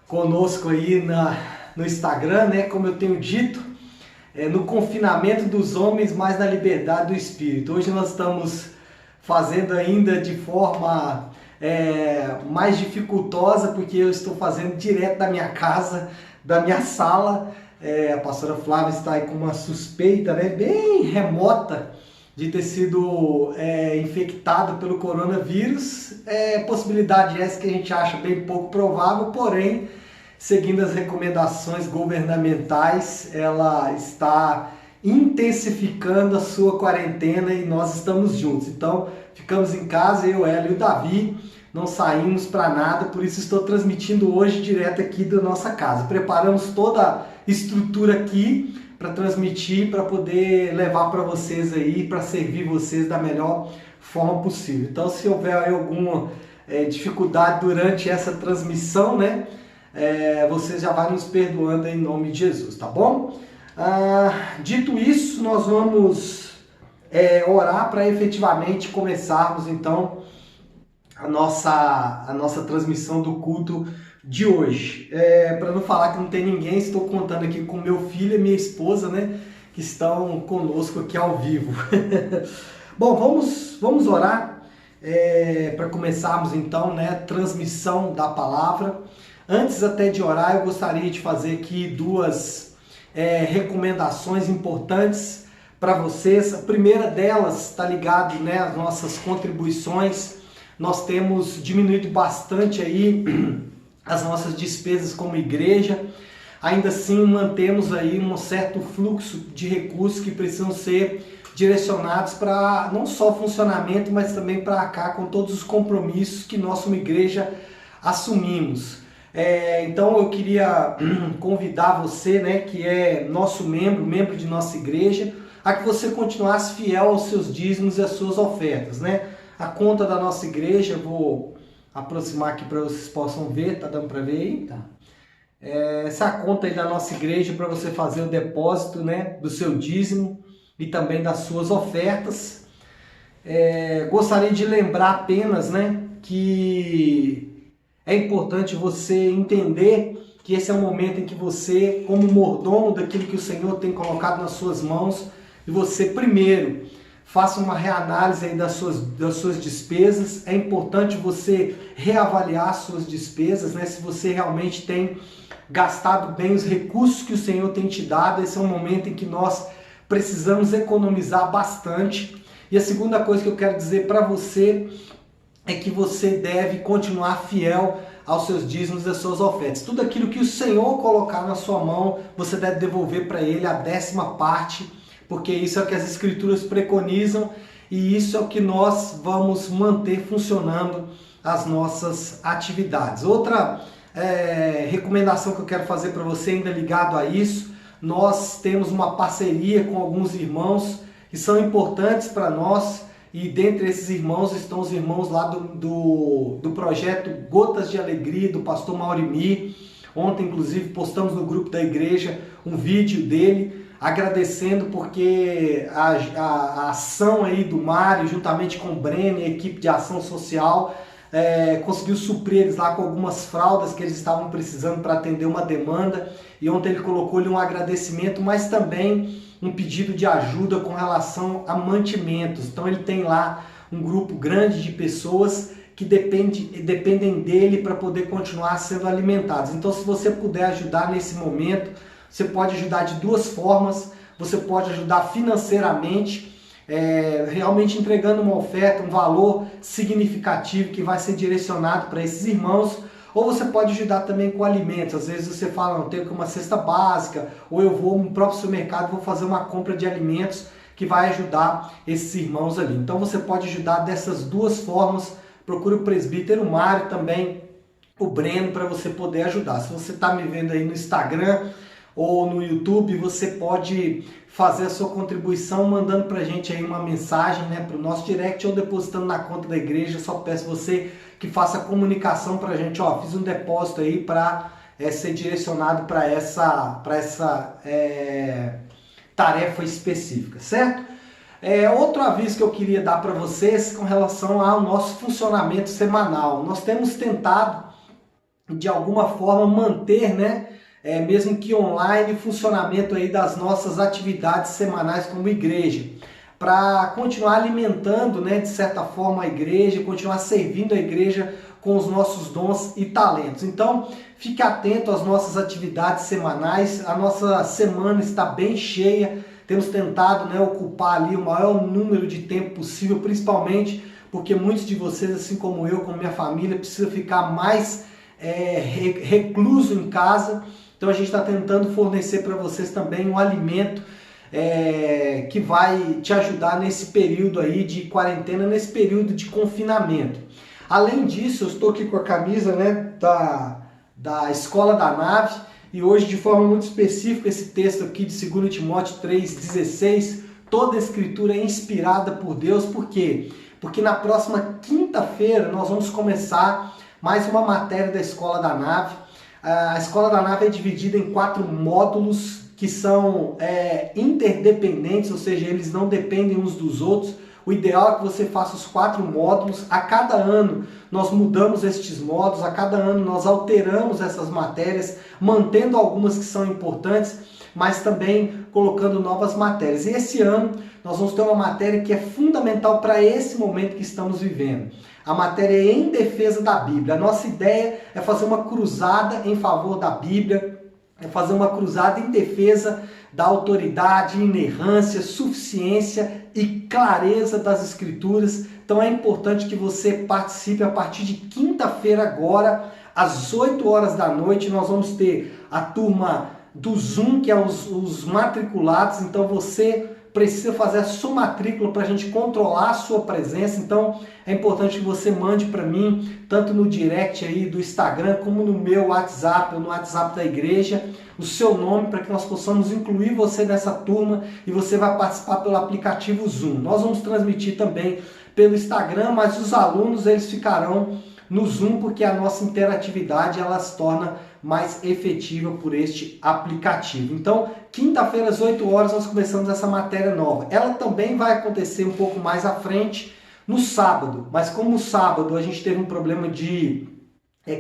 conosco aí no Instagram, né? Como eu tenho dito, no confinamento dos homens, mas na liberdade do espírito. Hoje nós estamos fazendo ainda de forma mais dificultosa, porque eu estou fazendo direto da minha casa, da minha sala. A pastora Flávia está aí com uma suspeita, né, bem remota de ter sido infectada pelo coronavírus. Possibilidade essa que a gente acha bem pouco provável, porém, seguindo as recomendações governamentais, ela está intensificando a sua quarentena e nós estamos juntos. Então, ficamos em casa, eu, ela e o Davi, não saímos para nada, por isso estou transmitindo hoje direto aqui da nossa casa. Preparamos toda a estrutura aqui para transmitir, para poder levar para vocês aí, para servir vocês da melhor forma possível. Então, se houver aí alguma dificuldade durante essa transmissão, né, vocês já vão nos perdoando em nome de Jesus, tá bom? Dito isso, nós vamos orar para efetivamente começarmos então a nossa transmissão do culto de hoje. Para não falar que não tem ninguém, estou contando aqui com meu filho e minha esposa, né, que estão conosco aqui ao vivo. Bom, vamos orar para começarmos então, né, a transmissão da palavra. Antes até de orar, eu gostaria de fazer aqui duas recomendações importantes para vocês. A primeira delas está ligada, né, às nossas contribuições. Nós temos diminuído bastante aí as nossas despesas como igreja. Ainda assim, mantemos aí um certo fluxo de recursos que precisam ser direcionados para não só funcionamento, mas também para cá com todos os compromissos que nós como igreja assumimos. Então eu queria convidar você, né, que é nosso membro de nossa igreja, a que você continuasse fiel aos seus dízimos e às suas ofertas, né? A conta da nossa igreja, eu vou aproximar aqui para vocês possam ver, tá dando para ver aí? Tá. Essa é a conta aí da nossa igreja para você fazer o depósito, né, do seu dízimo e também das suas ofertas. Gostaria de lembrar apenas, né, que é importante você entender que esse é o momento em que você, como mordomo daquilo que o Senhor tem colocado nas suas mãos, e você primeiro faça uma reanálise aí das suas despesas. É importante você reavaliar as suas despesas, né? Se você realmente tem gastado bem os recursos que o Senhor tem te dado. Esse é um momento em que nós precisamos economizar bastante. E a segunda coisa que eu quero dizer para você é que você deve continuar fiel aos seus dízimos e às suas ofertas. Tudo aquilo que o Senhor colocar na sua mão, você deve devolver para Ele a 10ª parte, porque isso é o que as Escrituras preconizam e isso é o que nós vamos manter funcionando as nossas atividades. Outra recomendação que eu quero fazer para você ainda ligado a isso, nós temos uma parceria com alguns irmãos que são importantes para nós. E dentre esses irmãos estão os irmãos lá do projeto Gotas de Alegria, do pastor Maurimir. Ontem, inclusive, postamos no grupo da igreja um vídeo dele, agradecendo porque a ação aí do Mário, juntamente com o Breno e a equipe de ação social, conseguiu suprir eles lá com algumas fraldas que eles estavam precisando para atender uma demanda. E ontem ele colocou-lhe um agradecimento, mas também um pedido de ajuda com relação a mantimentos. Então ele tem lá um grupo grande de pessoas que dependem dele para poder continuar sendo alimentados. Então, se você puder ajudar nesse momento, você pode ajudar de duas formas. Você pode ajudar financeiramente, realmente entregando uma oferta, um valor significativo que vai ser direcionado para esses irmãos. Ou você pode ajudar também com alimentos. Às vezes você fala, não, tenho uma cesta básica, ou eu vou no próprio supermercado, vou fazer uma compra de alimentos que vai ajudar esses irmãos ali. Então você pode ajudar dessas duas formas. Procure o presbítero Mário, também o Breno, para você poder ajudar. Se você está me vendo aí no Instagram ou no YouTube, você pode fazer a sua contribuição mandando para a gente aí uma mensagem, né, para o nosso direct ou depositando na conta da igreja. Eu só peço você que faça a comunicação para a gente. Ó, fiz um depósito aí para ser direcionado para essa tarefa específica, certo? Outro aviso que eu queria dar para vocês com relação ao nosso funcionamento semanal. Nós temos tentado de alguma forma manter, né, mesmo que online, o funcionamento aí das nossas atividades semanais como igreja, para continuar alimentando, né, de certa forma a igreja, continuar servindo a igreja com os nossos dons e talentos. Então, fique atento às nossas atividades semanais. A nossa semana está bem cheia. Temos tentado, né, ocupar ali o maior número de tempo possível, principalmente porque muitos de vocês, assim como eu, como minha família, precisam ficar mais recluso em casa. Então a gente está tentando fornecer para vocês também um alimento que vai te ajudar nesse período aí de quarentena, nesse período de confinamento. Além disso, eu estou aqui com a camisa, né, da Escola da Nave, e hoje, de forma muito específica, esse texto aqui de 2 Timóteo 3,16, toda a escritura é inspirada por Deus. Por quê? Porque na próxima quinta-feira nós vamos começar mais uma matéria da Escola da Nave. A Escola da Nave é dividida em 4 módulos que são interdependentes, ou seja, eles não dependem uns dos outros. O ideal é que você faça os 4 módulos. A cada ano nós mudamos estes módulos, a cada ano nós alteramos essas matérias, mantendo algumas que são importantes, mas também colocando novas matérias. E esse ano nós vamos ter uma matéria que é fundamental para esse momento que estamos vivendo. A matéria é em defesa da Bíblia. A nossa ideia é fazer uma cruzada em favor da Bíblia, é fazer uma cruzada em defesa da autoridade, inerrância, suficiência e clareza das Escrituras. Então é importante que você participe a partir de quinta-feira agora, às 8 horas da noite. Nós vamos ter a turma do Zoom, que é os matriculados. Então você precisa fazer a sua matrícula para a gente controlar a sua presença. Então é importante que você mande para mim, tanto no direct aí do Instagram, como no meu WhatsApp, ou no WhatsApp da igreja, o seu nome, para que nós possamos incluir você nessa turma, e você vai participar pelo aplicativo Zoom. Nós vamos transmitir também pelo Instagram, mas os alunos eles ficarão no Zoom, porque a nossa interatividade ela se torna mais efetiva por este aplicativo. Então, quinta-feira às 8 horas nós começamos essa matéria nova. Ela também vai acontecer um pouco mais à frente no sábado, mas como no sábado a gente teve um problema de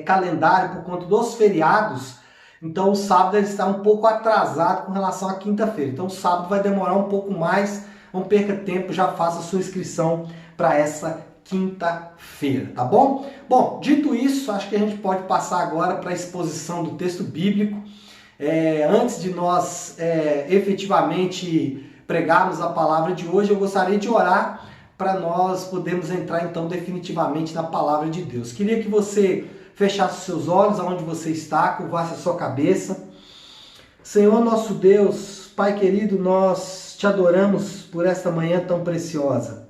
calendário por conta dos feriados, então o sábado ele está um pouco atrasado com relação à quinta-feira. Então o sábado vai demorar um pouco mais, não perca tempo, já faça a sua inscrição para essa quinta-feira, tá bom? Bom, dito isso, acho que a gente pode passar agora para a exposição do texto bíblico. Antes de nós efetivamente pregarmos a palavra de hoje, eu gostaria de orar para nós podermos entrar então definitivamente na palavra de Deus. Queria que você fechasse os seus olhos aonde você está, curvasse a sua cabeça. Senhor nosso Deus, Pai querido, nós te adoramos por esta manhã tão preciosa.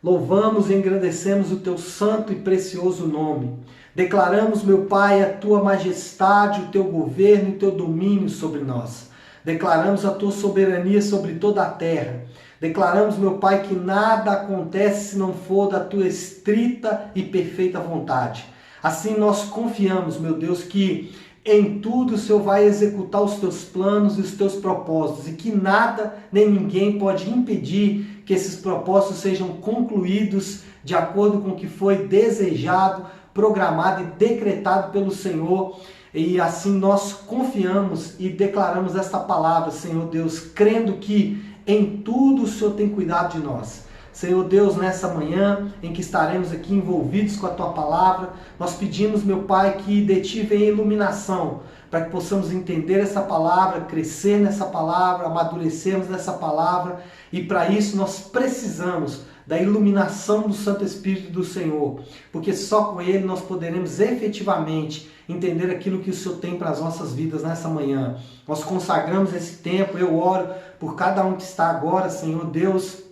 Louvamos e engrandecemos o teu santo e precioso nome. Declaramos, meu Pai, a tua majestade, o teu governo e o teu domínio sobre nós. Declaramos a tua soberania sobre toda a terra. Declaramos, meu Pai, que nada acontece se não for da tua estrita e perfeita vontade. Assim nós confiamos, meu Deus, que em tudo o Senhor vai executar os teus planos e os teus propósitos, e que nada nem ninguém pode impedir que esses propósitos sejam concluídos de acordo com o que foi desejado, programado e decretado pelo Senhor. E assim nós confiamos e declaramos esta palavra, Senhor Deus, crendo que em tudo o Senhor tem cuidado de nós. Senhor Deus, nessa manhã em que estaremos aqui envolvidos com a Tua Palavra, nós pedimos, meu Pai, que de Ti venha iluminação, para que possamos entender essa palavra, crescer nessa palavra, amadurecermos nessa palavra, e para isso nós precisamos da iluminação do Santo Espírito do Senhor, porque só com Ele nós poderemos efetivamente entender aquilo que o Senhor tem para as nossas vidas nessa manhã. Nós consagramos esse tempo, eu oro por cada um que está agora, Senhor Deus,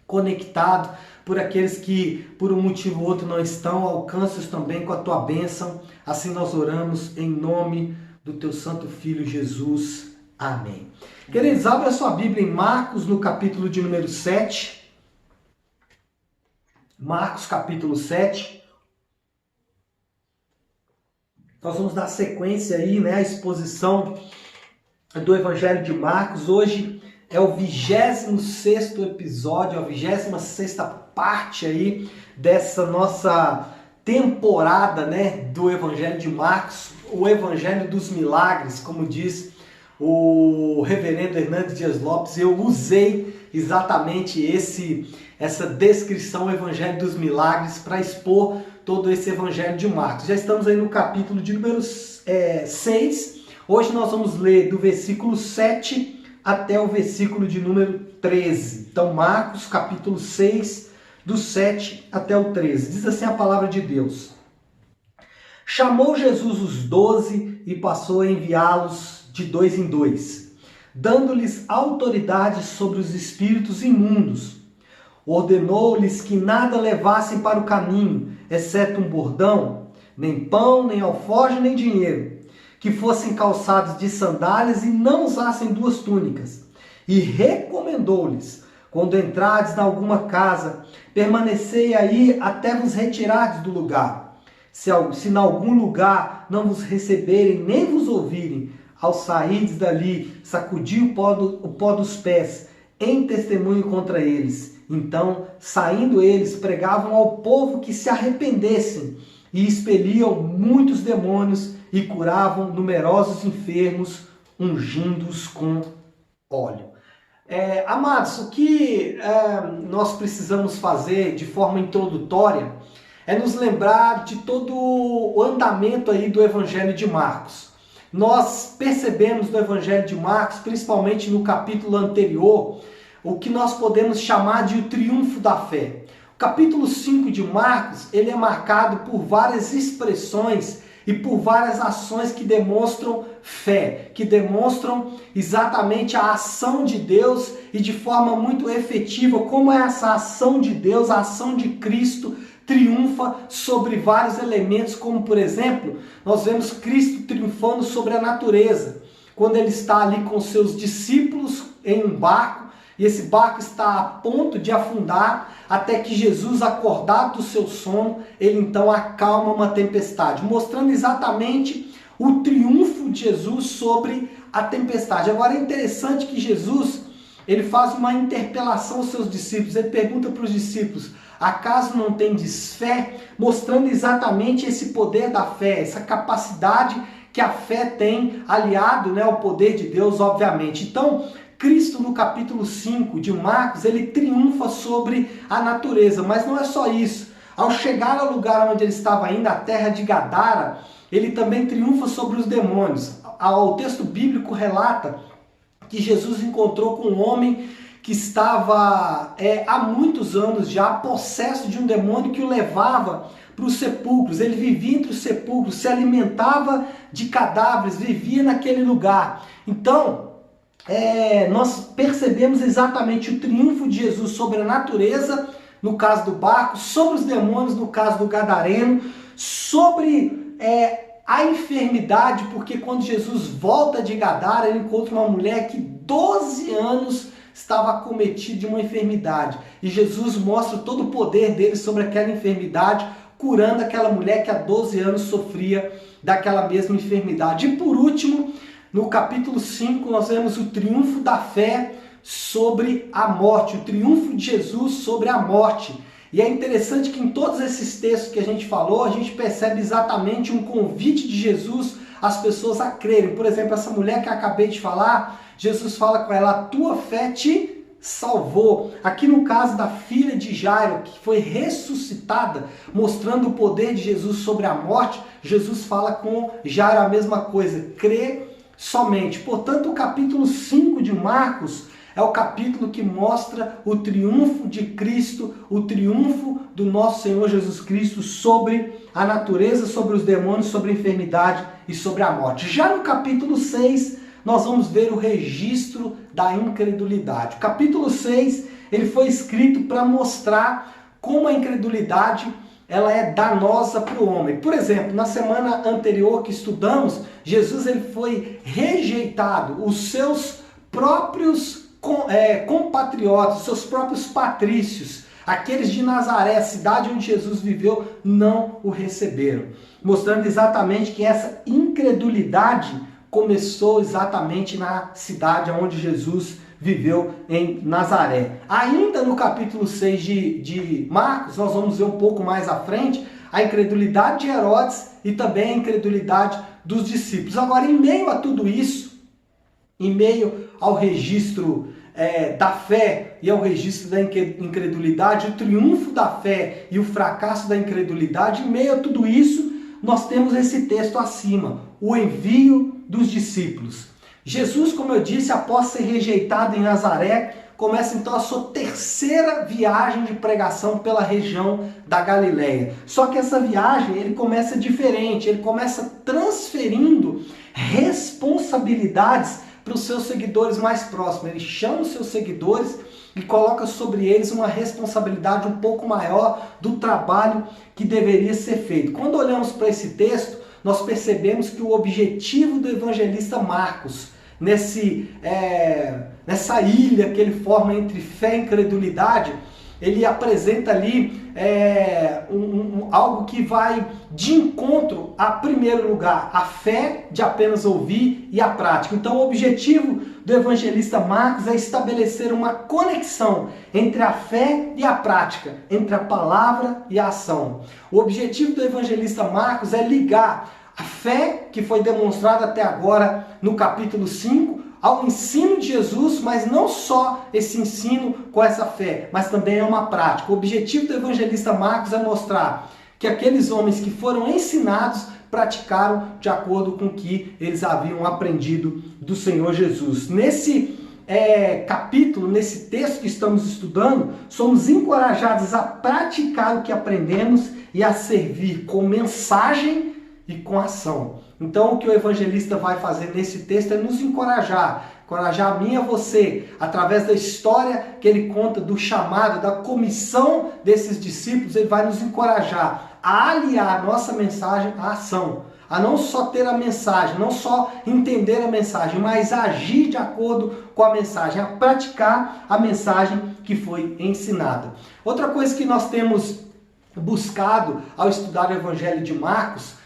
conectado, por aqueles que por um motivo ou outro não estão, alcança-os também com a tua bênção. Assim nós oramos em nome do teu santo Filho Jesus. Amém. Queridos, abra sua Bíblia em Marcos, no capítulo de número 7. Marcos, capítulo 7. Nós vamos dar sequência aí, né, à exposição do Evangelho de Marcos. Hoje é o 26º episódio, a 26ª parte aí dessa nossa temporada, né, do Evangelho de Marcos, o Evangelho dos Milagres, como diz o reverendo Hernandes Dias Lopes. Eu usei exatamente essa descrição, o Evangelho dos Milagres, para expor todo esse Evangelho de Marcos. Já estamos aí no capítulo de número 6. Hoje nós vamos ler do versículo 7 até o versículo de número 13. Então, Marcos, capítulo 6, do 7 até o 13. Diz assim a palavra de Deus: Chamou Jesus os 12 e passou a enviá-los de 2 em 2, dando-lhes autoridade sobre os espíritos imundos. Ordenou-lhes que nada levassem para o caminho, exceto um bordão, nem pão, nem alforje, nem dinheiro, que fossem calçados de sandálias e não usassem 2 túnicas. E recomendou-lhes: quando entrardes em alguma casa, permanecei aí até vos retirardes do lugar. Se em algum lugar não vos receberem nem vos ouvirem, ao sairdes dali, sacudi o pó dos pés, em testemunho contra eles. Então, saindo eles, pregavam ao povo que se arrependessem, e expeliam muitos demônios e curavam numerosos enfermos, ungindo-os com óleo. Amados, o que nós precisamos fazer de forma introdutória é nos lembrar de todo o andamento aí do Evangelho de Marcos. Nós percebemos no Evangelho de Marcos, principalmente no capítulo anterior, o que nós podemos chamar de o triunfo da fé. O capítulo 5 de Marcos, ele é marcado por várias expressões e por várias ações que demonstram fé, que demonstram exatamente a ação de Deus e de forma muito efetiva como essa ação de Deus, a ação de Cristo, triunfa sobre vários elementos, como por exemplo, nós vemos Cristo triunfando sobre a natureza, quando ele está ali com seus discípulos em um barco, e esse barco está a ponto de afundar, até que Jesus, acordado do seu sono, ele então acalma uma tempestade, mostrando exatamente o triunfo de Jesus sobre a tempestade. Agora é interessante que Jesus, ele faz uma interpelação aos seus discípulos, ele pergunta para os discípulos: acaso não tendes fé? Mostrando exatamente esse poder da fé, essa capacidade que a fé tem, aliado, ao poder de Deus, obviamente. Então, Cristo, no capítulo 5 de Marcos, ele triunfa sobre a natureza, mas não é só isso. Ao chegar ao lugar onde ele estava indo, a terra de Gadara, ele também triunfa sobre os demônios. O texto bíblico relata que Jesus encontrou com um homem que estava há muitos anos já possesso de um demônio que o levava para os sepulcros. Ele vivia entre os sepulcros, se alimentava de cadáveres, vivia naquele lugar. Então, nós percebemos exatamente o triunfo de Jesus sobre a natureza, no caso do barco, sobre os demônios, no caso do gadareno, sobre a enfermidade, porque quando Jesus volta de Gadara, ele encontra uma mulher que 12 anos estava acometida de uma enfermidade. E Jesus mostra todo o poder dele sobre aquela enfermidade, curando aquela mulher que há 12 anos sofria daquela mesma enfermidade. E por último, no capítulo 5, nós vemos o triunfo da fé sobre a morte, o triunfo de Jesus sobre a morte. E é interessante que em todos esses textos que a gente falou, a gente percebe exatamente um convite de Jesus às pessoas a crerem. Por exemplo, essa mulher que eu acabei de falar, Jesus fala com ela: a tua fé te salvou. Aqui no caso da filha de Jairo, que foi ressuscitada, mostrando o poder de Jesus sobre a morte, Jesus fala com Jairo a mesma coisa: crê somente. Portanto, o capítulo 5 de Marcos é o capítulo que mostra o triunfo de Cristo, o triunfo do nosso Senhor Jesus Cristo sobre a natureza, sobre os demônios, sobre a enfermidade e sobre a morte. Já no capítulo 6, nós vamos ver o registro da incredulidade. O capítulo 6, ele foi escrito para mostrar como a incredulidade ela é danosa para o homem. Por exemplo, na semana anterior que estudamos, Jesus ele foi rejeitado, os seus próprios compatriotas, seus próprios patrícios, aqueles de Nazaré, a cidade onde Jesus viveu, não o receberam. Mostrando exatamente que essa incredulidade começou exatamente na cidade onde Jesus viveu, em Nazaré. Ainda no capítulo 6 de Marcos, nós vamos ver um pouco mais à frente, a incredulidade de Herodes e também a incredulidade dos discípulos. Agora, em meio a tudo isso, em meio ao registro da fé e ao registro da incredulidade, o triunfo da fé e o fracasso da incredulidade, em meio a tudo isso, nós temos esse texto acima, o envio dos discípulos. Jesus, como eu disse, após ser rejeitado em Nazaré, começa então a sua terceira viagem de pregação pela região da Galileia. Só que essa viagem ele começa diferente, ele começa transferindo responsabilidades para os seus seguidores mais próximos. Ele chama os seus seguidores e coloca sobre eles uma responsabilidade um pouco maior do trabalho que deveria ser feito. Quando olhamos para esse texto, nós percebemos que o objetivo do evangelista Marcos, nessa ilha que ele forma entre fé e incredulidade, ele apresenta ali algo que vai de encontro a primeiro lugar, a fé de apenas ouvir e a prática. Então o objetivo do evangelista Marcos é estabelecer uma conexão entre a fé e a prática, entre a palavra e a ação. O objetivo do evangelista Marcos é ligar a fé que foi demonstrada até agora no capítulo 5 ao ensino de Jesus, mas não só esse ensino com essa fé, mas também é uma prática. O objetivo do evangelista Marcos é mostrar que aqueles homens que foram ensinados praticaram de acordo com o que eles haviam aprendido do Senhor Jesus. Nesse capítulo, nesse texto que estamos estudando, somos encorajados a praticar o que aprendemos e a servir com mensagem e com ação. Então o que o evangelista vai fazer nesse texto é nos encorajar a mim e a você, através da história que ele conta do chamado, da comissão desses discípulos, ele vai nos encorajar a aliar a nossa mensagem à ação, a não só ter a mensagem, não só entender a mensagem, mas agir de acordo com a mensagem, a praticar a mensagem que foi ensinada. Outra coisa que nós temos buscado ao estudar o Evangelho de Marcos,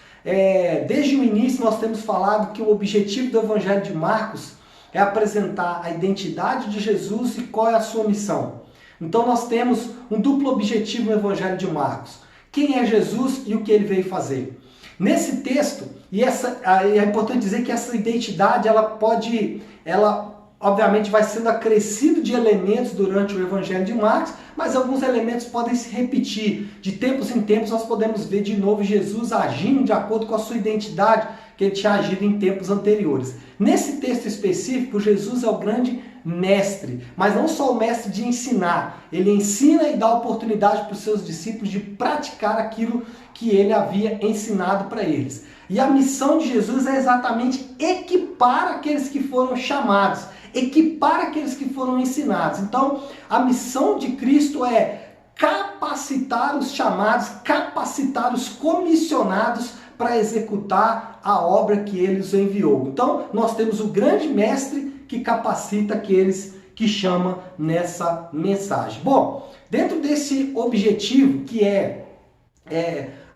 desde o início nós temos falado que o objetivo do Evangelho de Marcos é apresentar a identidade de Jesus e qual é a sua missão. Então nós temos um duplo objetivo no Evangelho de Marcos. Quem é Jesus e o que ele veio fazer? Nesse texto, e é importante dizer que essa identidade, ela obviamente vai sendo acrescido de elementos durante o Evangelho de Marcos, mas alguns elementos podem se repetir. De tempos em tempos nós podemos ver de novo Jesus agindo de acordo com a sua identidade que ele tinha agido em tempos anteriores. Nesse texto específico, Jesus é o grande mestre, mas não só o mestre de ensinar. Ele ensina e dá oportunidade para os seus discípulos de praticar aquilo que ele havia ensinado para eles. E a missão de Jesus é exatamente equipar aqueles que foram chamados, equipar aqueles que foram ensinados. Então, a missão de Cristo é capacitar os chamados, capacitar os comissionados para executar a obra que ele os enviou. Então, nós temos o grande mestre que capacita aqueles que chama nessa mensagem. Bom, dentro desse objetivo que é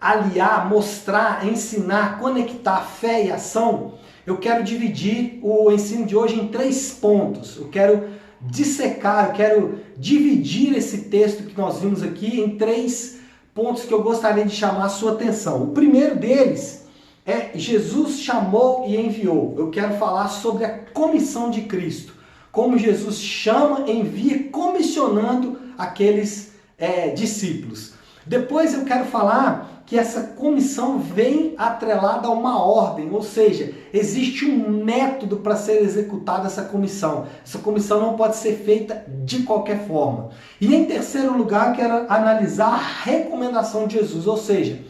aliar, mostrar, ensinar, conectar fé e ação, eu quero dividir o ensino de hoje em 3 pontos. Eu quero dissecar, eu quero dividir esse texto que nós vimos aqui em 3 pontos que eu gostaria de chamar a sua atenção. O primeiro deles é Jesus chamou e enviou. Eu quero falar sobre a comissão de Cristo. Como Jesus chama, envia, comissionando aqueles discípulos. Depois eu quero falar que essa comissão vem atrelada a uma ordem, ou seja, existe um método para ser executada essa comissão. Essa comissão não pode ser feita de qualquer forma. E em terceiro lugar, eu quero analisar a recomendação de Jesus, ou seja,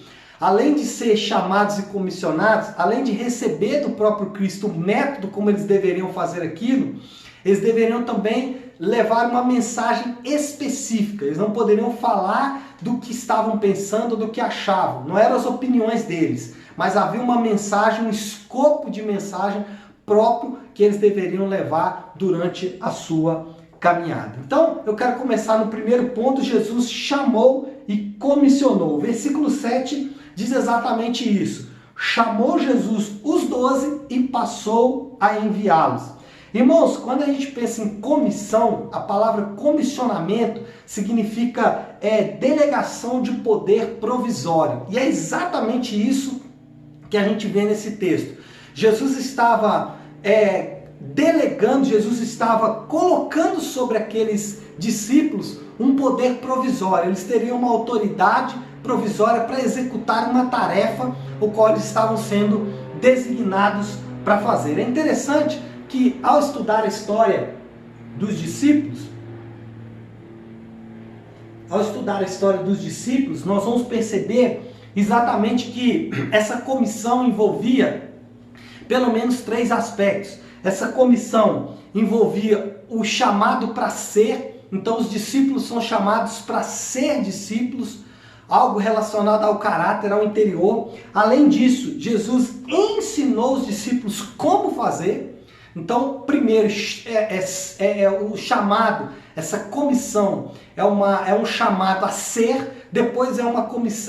além de ser chamados e comissionados, além de receber do próprio Cristo o método como eles deveriam fazer aquilo, eles deveriam também levar uma mensagem específica. Eles não poderiam falar do que estavam pensando, do que achavam. Não eram as opiniões deles, mas havia uma mensagem, um escopo de mensagem próprio que eles deveriam levar durante a sua caminhada. Então, eu quero começar no primeiro ponto. Jesus chamou e comissionou. O versículo 7 diz exatamente isso. Chamou Jesus os 12 e passou a enviá-los. Irmãos, quando a gente pensa em comissão, a palavra comissionamento significa delegação de poder provisório. E é exatamente isso que a gente vê nesse texto. Jesus estava delegando, Jesus estava colocando sobre aqueles discípulos um poder provisório. Eles teriam uma autoridade provisória para executar uma tarefa, o qual eles estavam sendo designados para fazer. É interessante que, ao estudar a história dos discípulos, nós vamos perceber exatamente que essa comissão envolvia pelo menos 3 aspectos. Essa comissão envolvia o chamado para ser, então os discípulos são chamados para ser discípulos, algo relacionado ao caráter, ao interior. Além disso, Jesus ensinou os discípulos como fazer. Então, primeiro, o chamado, essa comissão, é um chamado a ser, depois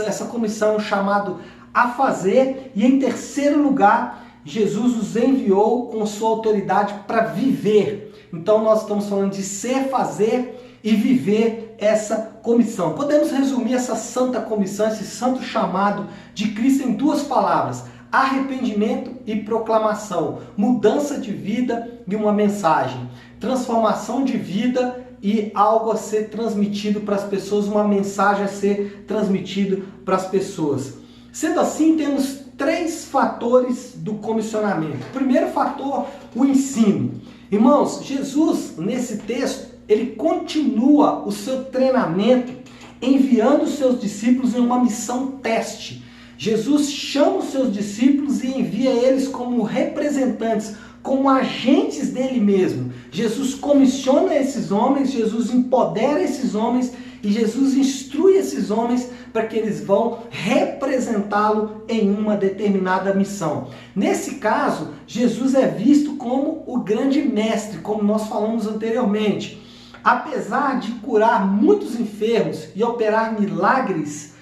essa comissão é um chamado a fazer, e em terceiro lugar, Jesus os enviou com sua autoridade para viver. Então nós estamos falando de ser, fazer e viver essa comissão. Podemos resumir essa santa comissão, esse santo chamado de Cristo em 2 palavras: arrependimento e proclamação, mudança de vida e uma mensagem, transformação de vida e algo a ser transmitido para as pessoas, uma mensagem a ser transmitida para as pessoas. Sendo assim, temos 3 fatores do comissionamento. O primeiro fator, o ensino. Irmãos, Jesus, nesse texto, ele continua o seu treinamento enviando os seus discípulos em uma missão teste. Jesus chama os seus discípulos e envia eles como representantes, como agentes dele mesmo. Jesus comissiona esses homens, Jesus empodera esses homens e Jesus instrui esses homens para que eles vão representá-lo em uma determinada missão. Nesse caso, Jesus é visto como o grande mestre, como nós falamos anteriormente. Apesar de curar muitos enfermos e operar milagres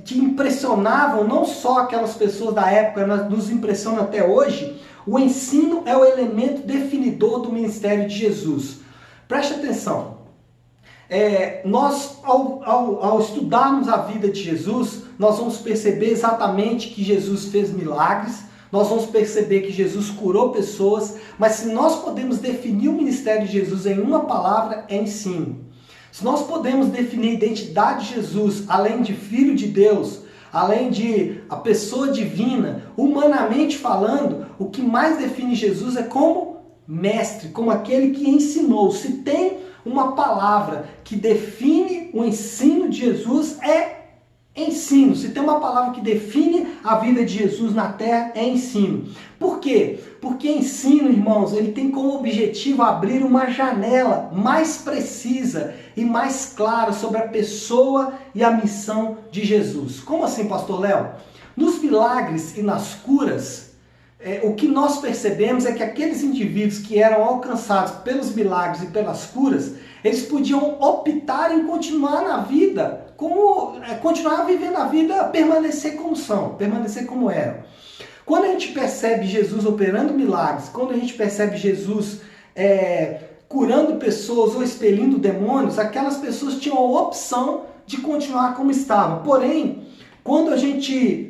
que impressionavam não só aquelas pessoas da época, mas nos impressiona até hoje, o ensino é o elemento definidor do ministério de Jesus. Preste atenção. Nós, ao estudarmos a vida de Jesus, nós vamos perceber exatamente que Jesus fez milagres, nós vamos perceber que Jesus curou pessoas, mas se nós podemos definir o ministério de Jesus em uma palavra, é ensino. Se nós podemos definir a identidade de Jesus, além de Filho de Deus, além de a pessoa divina, humanamente falando, o que mais define Jesus é como mestre, como aquele que ensinou. Se tem uma palavra que define o ensino de Jesus, é ensino. Se tem uma palavra que define a vida de Jesus na terra, é ensino. Por quê? Porque ensino, irmãos, ele tem como objetivo abrir uma janela mais precisa e mais clara sobre a pessoa e a missão de Jesus. Como assim, pastor Léo? Nos milagres e nas curas, o que nós percebemos é que aqueles indivíduos que eram alcançados pelos milagres e pelas curas, eles podiam optar em continuar na vida, continuar vivendo a vida, permanecer como são, permanecer como eram. Quando a gente percebe Jesus operando milagres, quando a gente percebe Jesus curando pessoas ou expelindo demônios, aquelas pessoas tinham a opção de continuar como estavam. Porém, quando a gente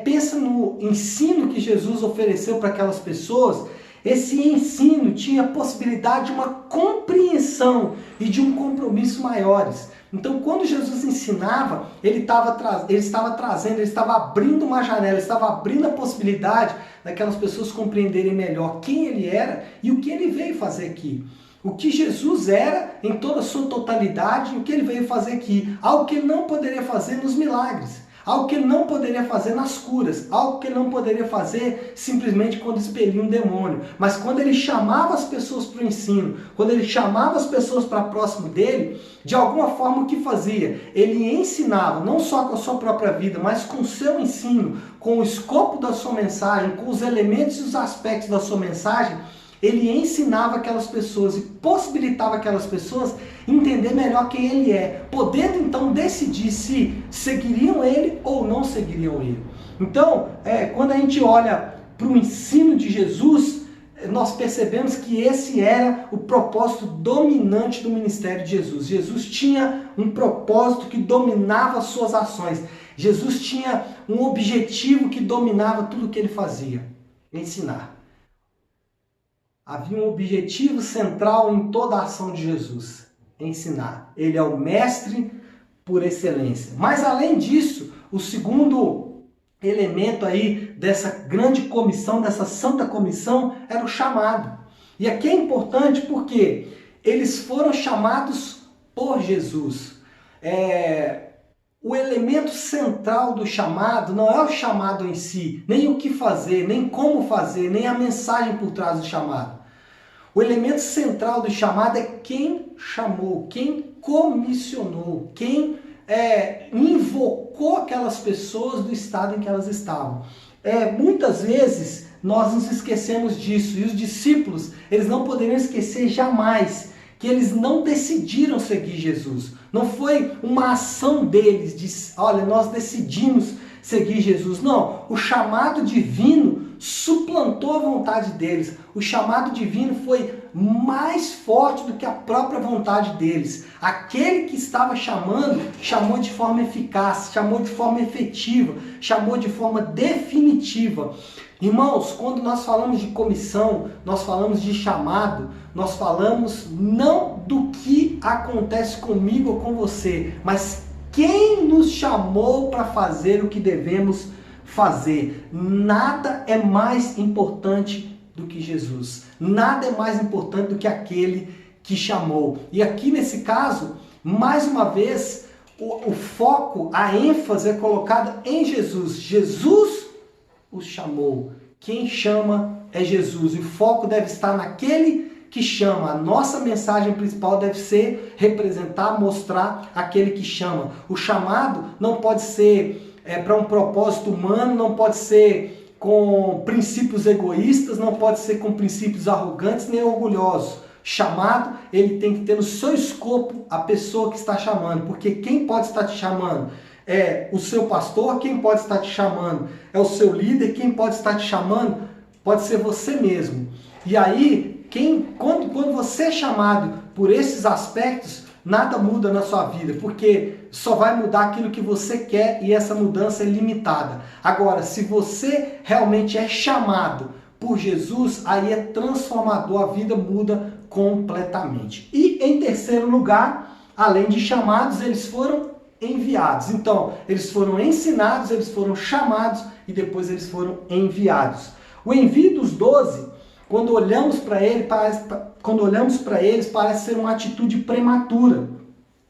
pensa no ensino que Jesus ofereceu para aquelas pessoas, esse ensino tinha a possibilidade de uma compreensão e de um compromisso maiores. Então, quando Jesus ensinava, ele estava abrindo uma janela, ele estava abrindo a possibilidade daquelas pessoas compreenderem melhor quem ele era e o que ele veio fazer aqui. O que Jesus era em toda a sua totalidade e o que ele veio fazer aqui. Algo que ele não poderia fazer nos milagres. Algo que ele não poderia fazer nas curas, algo que ele não poderia fazer simplesmente quando expelia um demônio. Mas quando ele chamava as pessoas para o ensino, quando ele chamava as pessoas para próximo dele, de alguma forma o que fazia? Ele ensinava, não só com a sua própria vida, mas com o seu ensino, com o escopo da sua mensagem, com os elementos e os aspectos da sua mensagem, ele ensinava aquelas pessoas e possibilitava aquelas pessoas entender melhor quem ele é, podendo então decidir se seguiriam ele ou não seguiriam ele. Então, quando a gente olha para o ensino de Jesus, nós percebemos que esse era o propósito dominante do ministério de Jesus. Jesus tinha um propósito que dominava as suas ações. Jesus tinha um objetivo que dominava tudo o que ele fazia: ensinar. Havia um objetivo central em toda a ação de Jesus: ensinar. Ele é o mestre por excelência. Mas além disso, o segundo elemento aí dessa grande comissão, dessa santa comissão, era o chamado. E aqui é importante porque eles foram chamados por Jesus. O elemento central do chamado não é o chamado em si, nem o que fazer, nem como fazer, nem a mensagem por trás do chamado. O elemento central do chamado é quem chamou, quem comissionou, quem invocou aquelas pessoas do estado em que elas estavam. Muitas vezes nós nos esquecemos disso, e os discípulos, eles não poderiam esquecer jamais que eles não decidiram seguir Jesus. Não foi uma ação deles de, olha, nós decidimos seguir Jesus. Não, o chamado divino suplantou a vontade deles. O chamado divino foi mais forte do que a própria vontade deles. Aquele que estava chamando, chamou de forma eficaz, chamou de forma efetiva, chamou de forma definitiva. Irmãos, quando nós falamos de comissão, nós falamos de chamado, nós falamos não do que acontece comigo ou com você, mas quem nos chamou para fazer o que devemos fazer. Nada é mais importante do que Jesus. Nada é mais importante do que aquele que chamou. E aqui nesse caso, mais uma vez, o foco, a ênfase é colocada em Jesus. Jesus os chamou. Quem chama é Jesus. E o foco deve estar naquele que chama. A nossa mensagem principal deve ser representar, mostrar aquele que chama. O chamado não pode ser para um propósito humano, não pode ser com princípios egoístas, não pode ser com princípios arrogantes nem orgulhosos. Chamado, ele tem que ter no seu escopo a pessoa que está chamando, porque quem pode estar te chamando é o seu pastor, quem pode estar te chamando é o seu líder, quem pode estar te chamando pode ser você mesmo. E aí, quando você é chamado por esses aspectos, nada muda na sua vida, porque só vai mudar aquilo que você quer e essa mudança é limitada. Agora, se você realmente é chamado por Jesus, aí é transformador, a vida muda completamente. E em terceiro lugar, além de chamados, eles foram enviados. Então, eles foram ensinados, eles foram chamados e depois eles foram enviados. O envio dos 12, quando olhamos para eles, parece ser uma atitude prematura.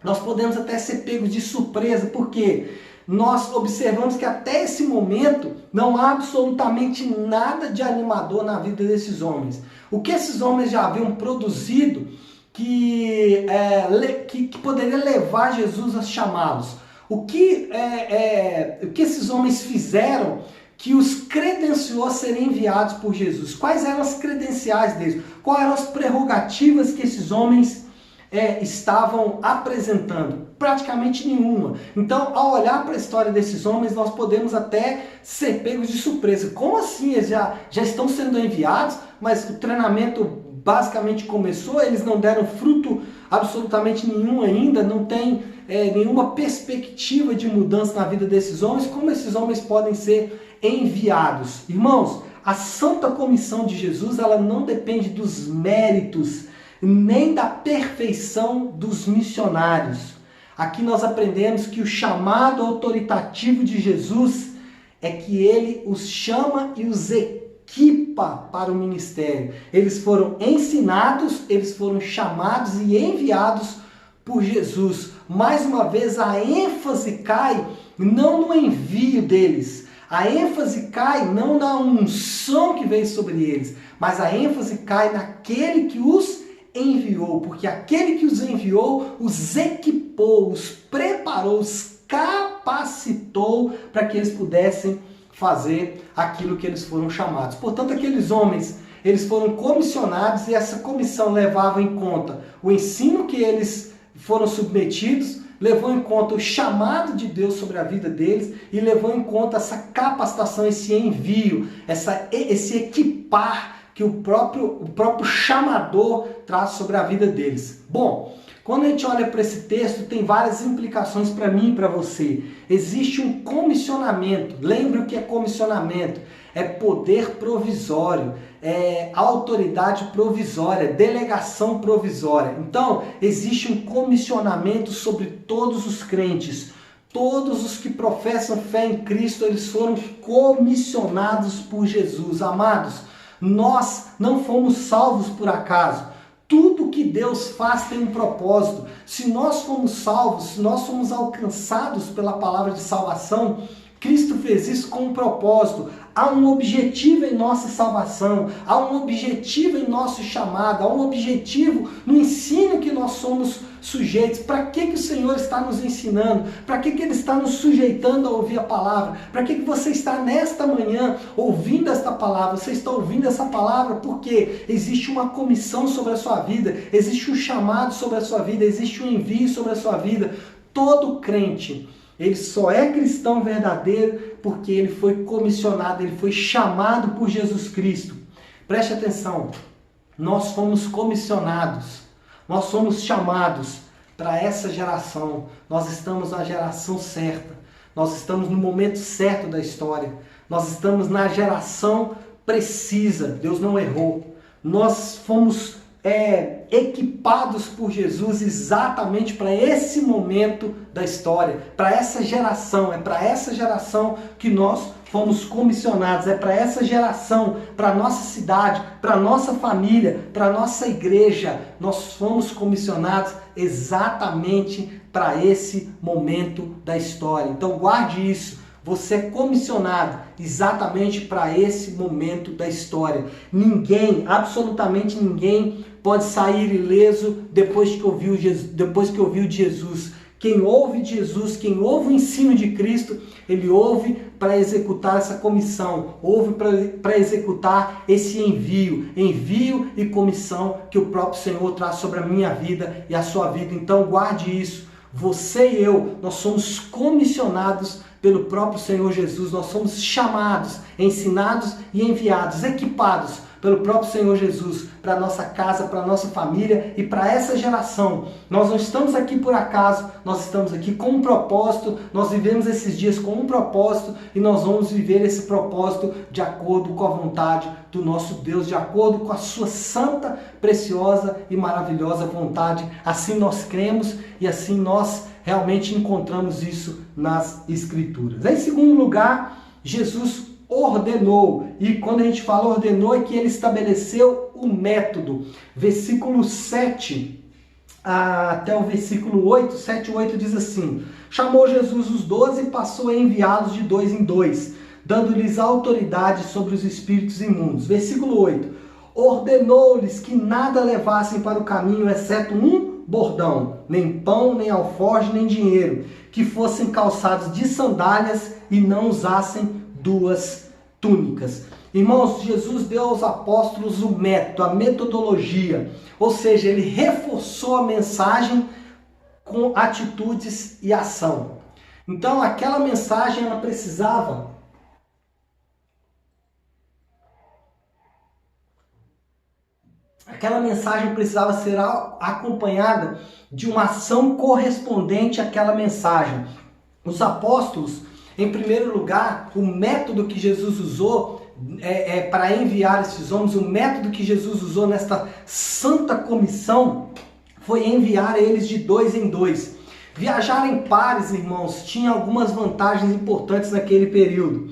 Nós podemos até ser pegos de surpresa, porque nós observamos que até esse momento não há absolutamente nada de animador na vida desses homens. O que esses homens já haviam produzido que poderia levar Jesus a chamá-los? O que esses homens fizeram que os credenciou a serem enviados por Jesus? Quais eram as credenciais deles? Quais eram as prerrogativas que esses homens estavam apresentando? Praticamente nenhuma. Então, ao olhar para a história desses homens, nós podemos até ser pegos de surpresa. Como assim? Eles já estão sendo enviados, mas o treinamento basicamente começou, eles não deram fruto absolutamente nenhum ainda, não tem nenhuma perspectiva de mudança na vida desses homens. Como esses homens podem ser enviados? Irmãos, a santa comissão de Jesus, ela não depende dos méritos nem da perfeição dos missionários. Aqui nós aprendemos que o chamado autoritativo de Jesus é que ele os chama e os equipa para o ministério. Eles foram ensinados, eles foram chamados e enviados por Jesus. Mais uma vez, a ênfase cai não no envio deles, a ênfase cai não na unção que veio sobre eles, mas a ênfase cai naquele que os enviou, porque aquele que os enviou os equipou, os preparou, os capacitou para que eles pudessem fazer aquilo que eles foram chamados. Portanto, aqueles homens, eles foram comissionados e essa comissão levava em conta o ensino que eles foram submetidos, levou em conta o chamado de Deus sobre a vida deles e levou em conta essa capacitação, esse envio, esse equipar que o próprio chamador traz sobre a vida deles. Bom, quando a gente olha para esse texto, tem várias implicações para mim e para você. Existe um comissionamento. Lembre o que é comissionamento. É poder provisório, é autoridade provisória, delegação provisória. Então, existe um comissionamento sobre todos os crentes. Todos os que professam fé em Cristo, eles foram comissionados por Jesus. Amados, nós não fomos salvos por acaso. Tudo que Deus faz tem um propósito. Se nós fomos salvos, se nós fomos alcançados pela palavra de salvação, Cristo fez isso com um propósito. Há um objetivo em nossa salvação, há um objetivo em nosso chamado, há um objetivo no ensino que nós somos sujeitos. Para que o Senhor está nos ensinando? Para que Ele está nos sujeitando a ouvir a palavra? Para que você está nesta manhã ouvindo esta palavra? Você está ouvindo essa palavra porque existe uma comissão sobre a sua vida, existe um chamado sobre a sua vida, existe um envio sobre a sua vida. Todo crente, ele só é cristão verdadeiro porque ele foi comissionado, ele foi chamado por Jesus Cristo. Preste atenção, nós fomos comissionados, nós fomos chamados para essa geração. Nós estamos na geração certa, nós estamos no momento certo da história, nós estamos na geração precisa, Deus não errou. Nós fomos equipados por Jesus exatamente para esse momento da história, para essa geração. É para essa geração que nós fomos comissionados, é para essa geração, para a nossa cidade, para a nossa família, para a nossa igreja. Nós fomos comissionados exatamente para esse momento da história. Então guarde isso. Você é comissionado exatamente para esse momento da história. Ninguém, absolutamente ninguém, pode sair ileso depois que ouviu de Jesus. Quem ouve de Jesus, quem ouve o ensino de Cristo, ele ouve para executar essa comissão, ouve para executar esse envio e comissão que o próprio Senhor traz sobre a minha vida e a sua vida. Então guarde isso. Você e eu, nós somos comissionados pelo próprio Senhor Jesus, nós somos chamados, ensinados e enviados, equipados pelo próprio Senhor Jesus, para a nossa casa, para a nossa família e para essa geração. Nós não estamos aqui por acaso, nós estamos aqui com um propósito, nós vivemos esses dias com um propósito e nós vamos viver esse propósito de acordo com a vontade do nosso Deus, de acordo com a sua santa, preciosa e maravilhosa vontade. Assim nós cremos e assim nós realmente encontramos isso nas Escrituras. Em segundo lugar, Jesus ordenou, e quando a gente fala ordenou é que ele estabeleceu o método. Versículo 7 até o versículo 8, 7 e 8 diz assim: chamou Jesus os 12 e passou a enviá-los de 2 em 2, dando-lhes autoridade sobre os espíritos imundos. Versículo 8: ordenou-lhes que nada levassem para o caminho, exceto um bordão, nem pão, nem alforje, nem dinheiro, que fossem calçados de sandálias e não usassem 2 túnicas. Irmãos, Jesus deu aos apóstolos o método, a metodologia, ou seja, ele reforçou a mensagem com atitudes e ação. Então, aquela mensagem ela precisava ser acompanhada de uma ação correspondente àquela mensagem. Os apóstolos, em primeiro lugar, o método que Jesus usou para enviar esses homens, o método que Jesus usou nesta santa comissão foi enviar eles de 2 em 2. Viajar em pares, irmãos, tinha algumas vantagens importantes naquele período.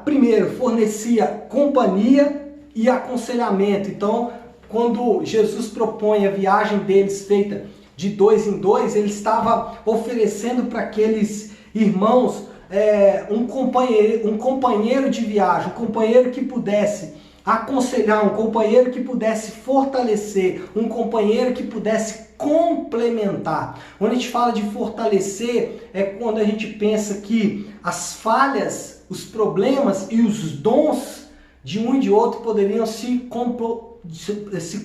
Primeiro, fornecia companhia e aconselhamento. Então, quando Jesus propõe a viagem deles feita de 2 em 2, ele estava oferecendo para aqueles irmãos um companheiro de viagem, um companheiro que pudesse aconselhar, um companheiro que pudesse fortalecer, um companheiro que pudesse complementar. Quando a gente fala de fortalecer, é quando a gente pensa que as falhas, os problemas e os dons de um e de outro poderiam se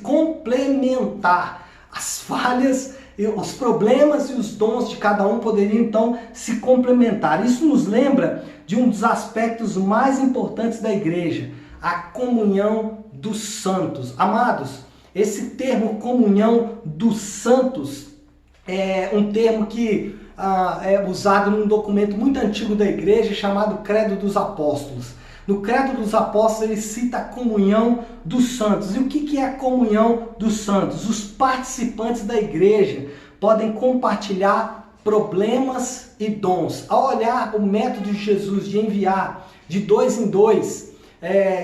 complementar. As falhas, os problemas e os dons de cada um poderiam então se complementar. Isso nos lembra de um dos aspectos mais importantes da igreja, a comunhão dos santos. Amados, esse termo comunhão dos santos é um termo que é usado num documento muito antigo da igreja chamado Credo dos Apóstolos. No Credo dos Apóstolos ele cita a comunhão dos santos. E o que é a comunhão dos santos? Os participantes da igreja podem compartilhar problemas e dons. Ao olhar o método de Jesus de enviar de dois em dois,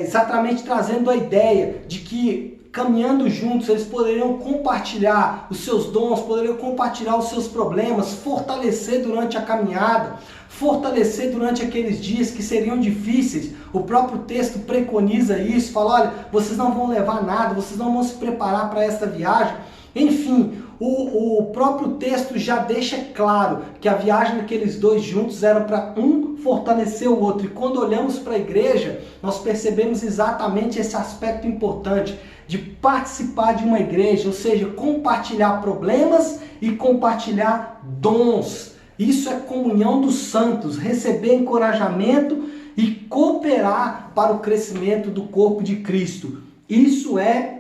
exatamente trazendo a ideia de que caminhando juntos eles poderiam compartilhar os seus dons, poderiam compartilhar os seus problemas, fortalecer durante a caminhada, fortalecer durante aqueles dias que seriam difíceis. O próprio texto preconiza isso, fala, olha, vocês não vão levar nada, vocês não vão se preparar para esta viagem. Enfim, o próprio texto já deixa claro que a viagem daqueles dois juntos era para um fortalecer o outro. E quando olhamos para a igreja, nós percebemos exatamente esse aspecto importante de participar de uma igreja, ou seja, compartilhar problemas e compartilhar dons. Isso é comunhão dos santos, receber encorajamento e cooperar para o crescimento do corpo de Cristo. Isso é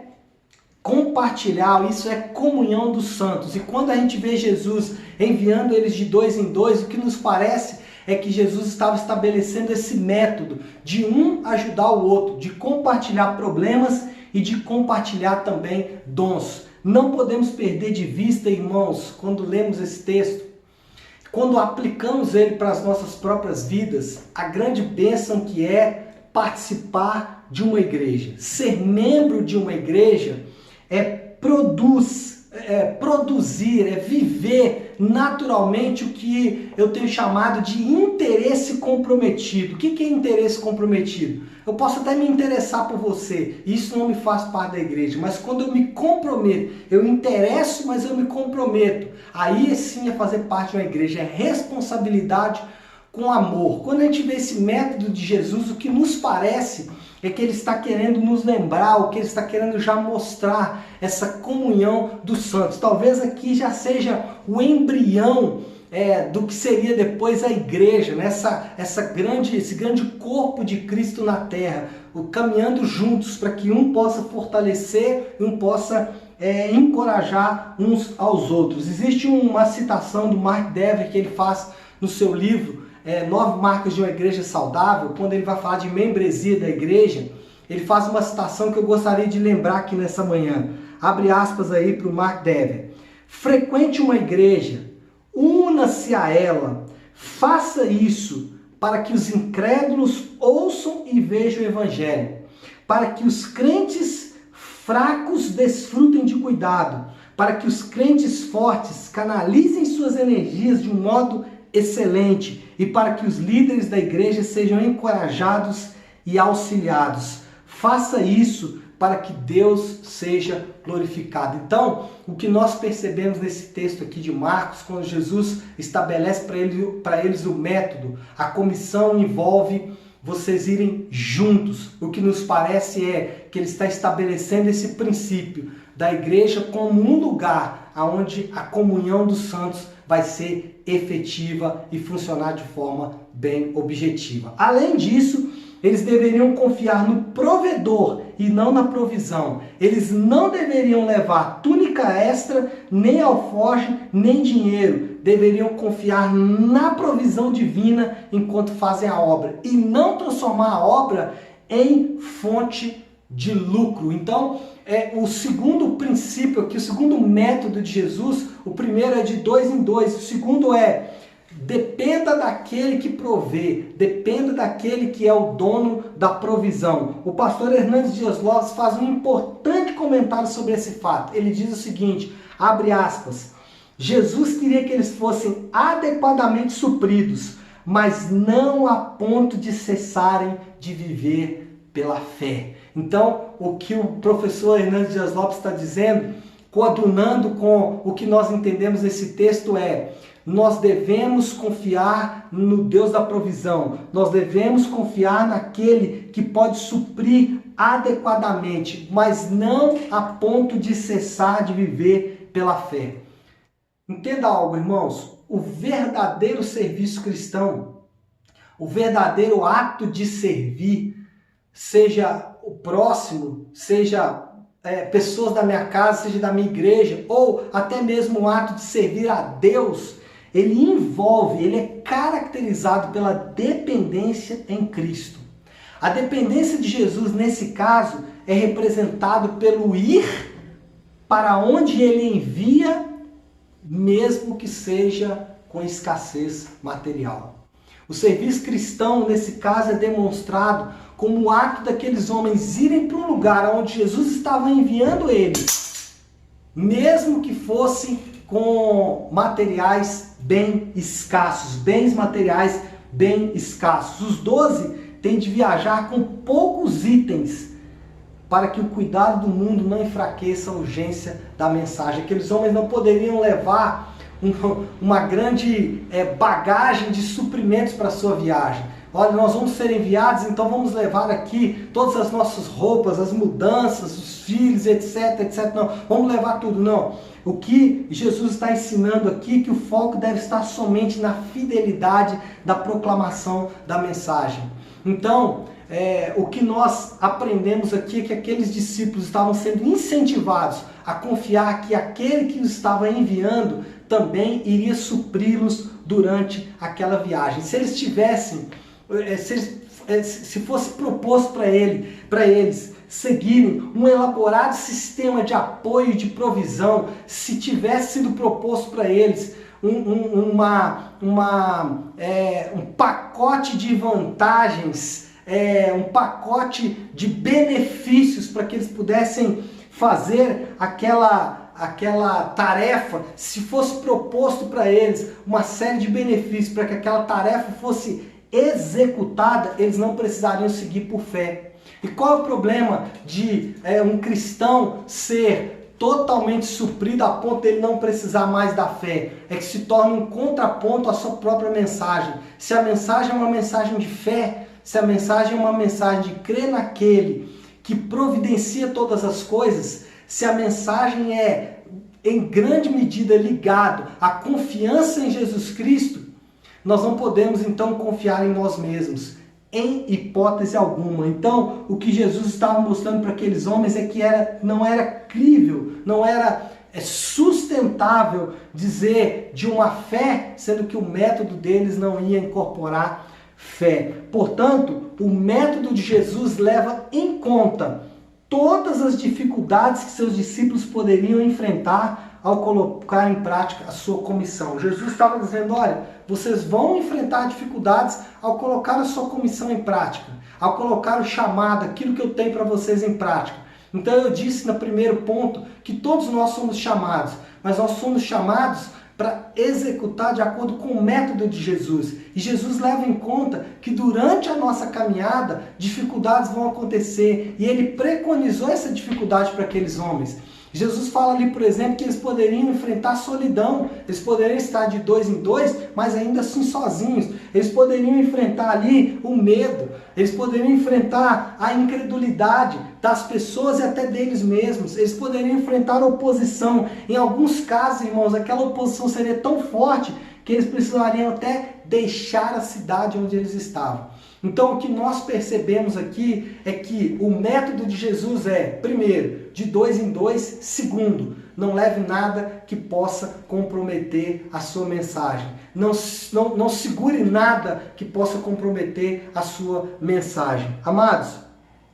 compartilhar, isso é comunhão dos santos. E quando a gente vê Jesus enviando eles de dois em dois, o que nos parece é que Jesus estava estabelecendo esse método de um ajudar o outro, de compartilhar problemas e de compartilhar também dons. Não podemos perder de vista, irmãos, quando lemos esse texto, quando aplicamos ele para as nossas próprias vidas, a grande bênção que é participar de uma igreja. Ser membro de uma igreja é produzir, é viver naturalmente o que eu tenho chamado de interesse comprometido. O que é interesse comprometido? Eu posso até me interessar por você, isso não me faz parte da igreja, mas quando eu me comprometo, eu interesso, mas eu me comprometo, aí sim é fazer parte de uma igreja, é responsabilidade com amor. Quando a gente vê esse método de Jesus, o que nos parece é que ele está querendo nos lembrar, o que ele está querendo já mostrar, essa comunhão dos santos. Talvez aqui já seja o embrião do que seria depois a igreja, né? esse grande corpo de Cristo na terra, caminhando juntos para que um possa fortalecer e um possa encorajar uns aos outros. Existe uma citação do Mark Dever que ele faz no seu livro 9 Marcas de uma Igreja Saudável, quando ele vai falar de membresia da igreja, ele faz uma citação que eu gostaria de lembrar aqui nessa manhã. Abre aspas aí para o Mark Dever. Frequente uma igreja, una-se a ela, faça isso para que os incrédulos ouçam e vejam o evangelho, para que os crentes fracos desfrutem de cuidado, para que os crentes fortes canalizem suas energias de um modo excelente e para que os líderes da igreja sejam encorajados e auxiliados. Faça isso para que Deus seja glorificado. Então, o que nós percebemos nesse texto aqui de Marcos, quando Jesus estabelece para eles o método, a comissão envolve vocês irem juntos. O que nos parece é que ele está estabelecendo esse princípio da igreja como um lugar onde a comunhão dos santos vai ser efetiva e funcionar de forma bem objetiva. Além disso, eles deveriam confiar no provedor e não na provisão. Eles não deveriam levar túnica extra, nem alforje, nem dinheiro. Deveriam confiar na provisão divina enquanto fazem a obra e não transformar a obra em fonte de lucro. Então, o segundo princípio aqui, o segundo método de Jesus, o primeiro é de dois em dois, o segundo é dependa daquele que provê, dependa daquele que é o dono da provisão. O pastor Hernandes Dias Lopes faz um importante comentário sobre esse fato. Ele diz o seguinte, abre aspas, Jesus queria que eles fossem adequadamente supridos, mas não a ponto de cessarem de viver pela fé. Então, o que o professor Hernandes Dias Lopes está dizendo, coadunando com o que nós entendemos nesse texto nós devemos confiar no Deus da provisão, nós devemos confiar naquele que pode suprir adequadamente, mas não a ponto de cessar de viver pela fé. Entenda algo, irmãos, o verdadeiro serviço cristão, o verdadeiro ato de servir, seja próximo, seja pessoas da minha casa, seja da minha igreja, ou até mesmo o ato de servir a Deus, ele envolve, ele é caracterizado pela dependência em Cristo. A dependência de Jesus, nesse caso, é representado pelo ir para onde ele envia, mesmo que seja com escassez material. O serviço cristão, nesse caso, é demonstrado como o ato daqueles homens irem para um lugar onde Jesus estava enviando eles, mesmo que fosse com materiais bem escassos, bens materiais bem escassos. Os 12 têm de viajar com poucos itens para que o cuidado do mundo não enfraqueça a urgência da mensagem. Aqueles homens não poderiam levar uma grande bagagem de suprimentos para a sua viagem. Olha, nós vamos ser enviados, então vamos levar aqui todas as nossas roupas, as mudanças, os filhos, etc, etc. Não, vamos levar tudo, não. O que Jesus está ensinando aqui é que o foco deve estar somente na fidelidade da proclamação da mensagem. Então, o que nós aprendemos aqui é que aqueles discípulos estavam sendo incentivados a confiar que aquele que os estava enviando também iria supri-los durante aquela viagem. Se eles tivessem, se fosse proposto para eles seguirem um elaborado sistema de apoio e de provisão, se tivesse sido proposto para eles um pacote de vantagens, um pacote de benefícios para que eles pudessem fazer aquela tarefa, se fosse proposto para eles uma série de benefícios para que aquela tarefa fosse executada, eles não precisariam seguir por fé. E qual é o problema de um cristão ser totalmente suprido a ponto de ele não precisar mais da fé? É que se torna um contraponto à sua própria mensagem. Se a mensagem é uma mensagem de fé, se a mensagem é uma mensagem de crer naquele que providencia todas as coisas, se a mensagem é em grande medida ligado à confiança em Jesus Cristo, nós não podemos então confiar em nós mesmos, em hipótese alguma. Então, o que Jesus estava mostrando para aqueles homens é que não era crível, não era sustentável dizer de uma fé, sendo que o método deles não ia incorporar fé. Portanto, o método de Jesus leva em conta todas as dificuldades que seus discípulos poderiam enfrentar ao colocar em prática a sua comissão. Jesus estava dizendo, olha, vocês vão enfrentar dificuldades ao colocar a sua comissão em prática, ao colocar o chamado, aquilo que eu tenho para vocês em prática. Então eu disse no primeiro ponto que todos nós somos chamados, mas nós somos chamados para executar de acordo com o método de Jesus. E Jesus leva em conta que durante a nossa caminhada, dificuldades vão acontecer. E ele preconizou essa dificuldade para aqueles homens. Jesus fala ali, por exemplo, que eles poderiam enfrentar solidão. Eles poderiam estar de 2 em 2, mas ainda assim sozinhos. Eles poderiam enfrentar ali o medo. Eles poderiam enfrentar a incredulidade das pessoas e até deles mesmos. Eles poderiam enfrentar a oposição. Em alguns casos, irmãos, aquela oposição seria tão forte que eles precisariam até deixar a cidade onde eles estavam. Então, o que nós percebemos aqui é que o método de Jesus é, primeiro, de 2 em 2, segundo, não leve nada que possa comprometer a sua mensagem. Não segure nada que possa comprometer a sua mensagem. Amados,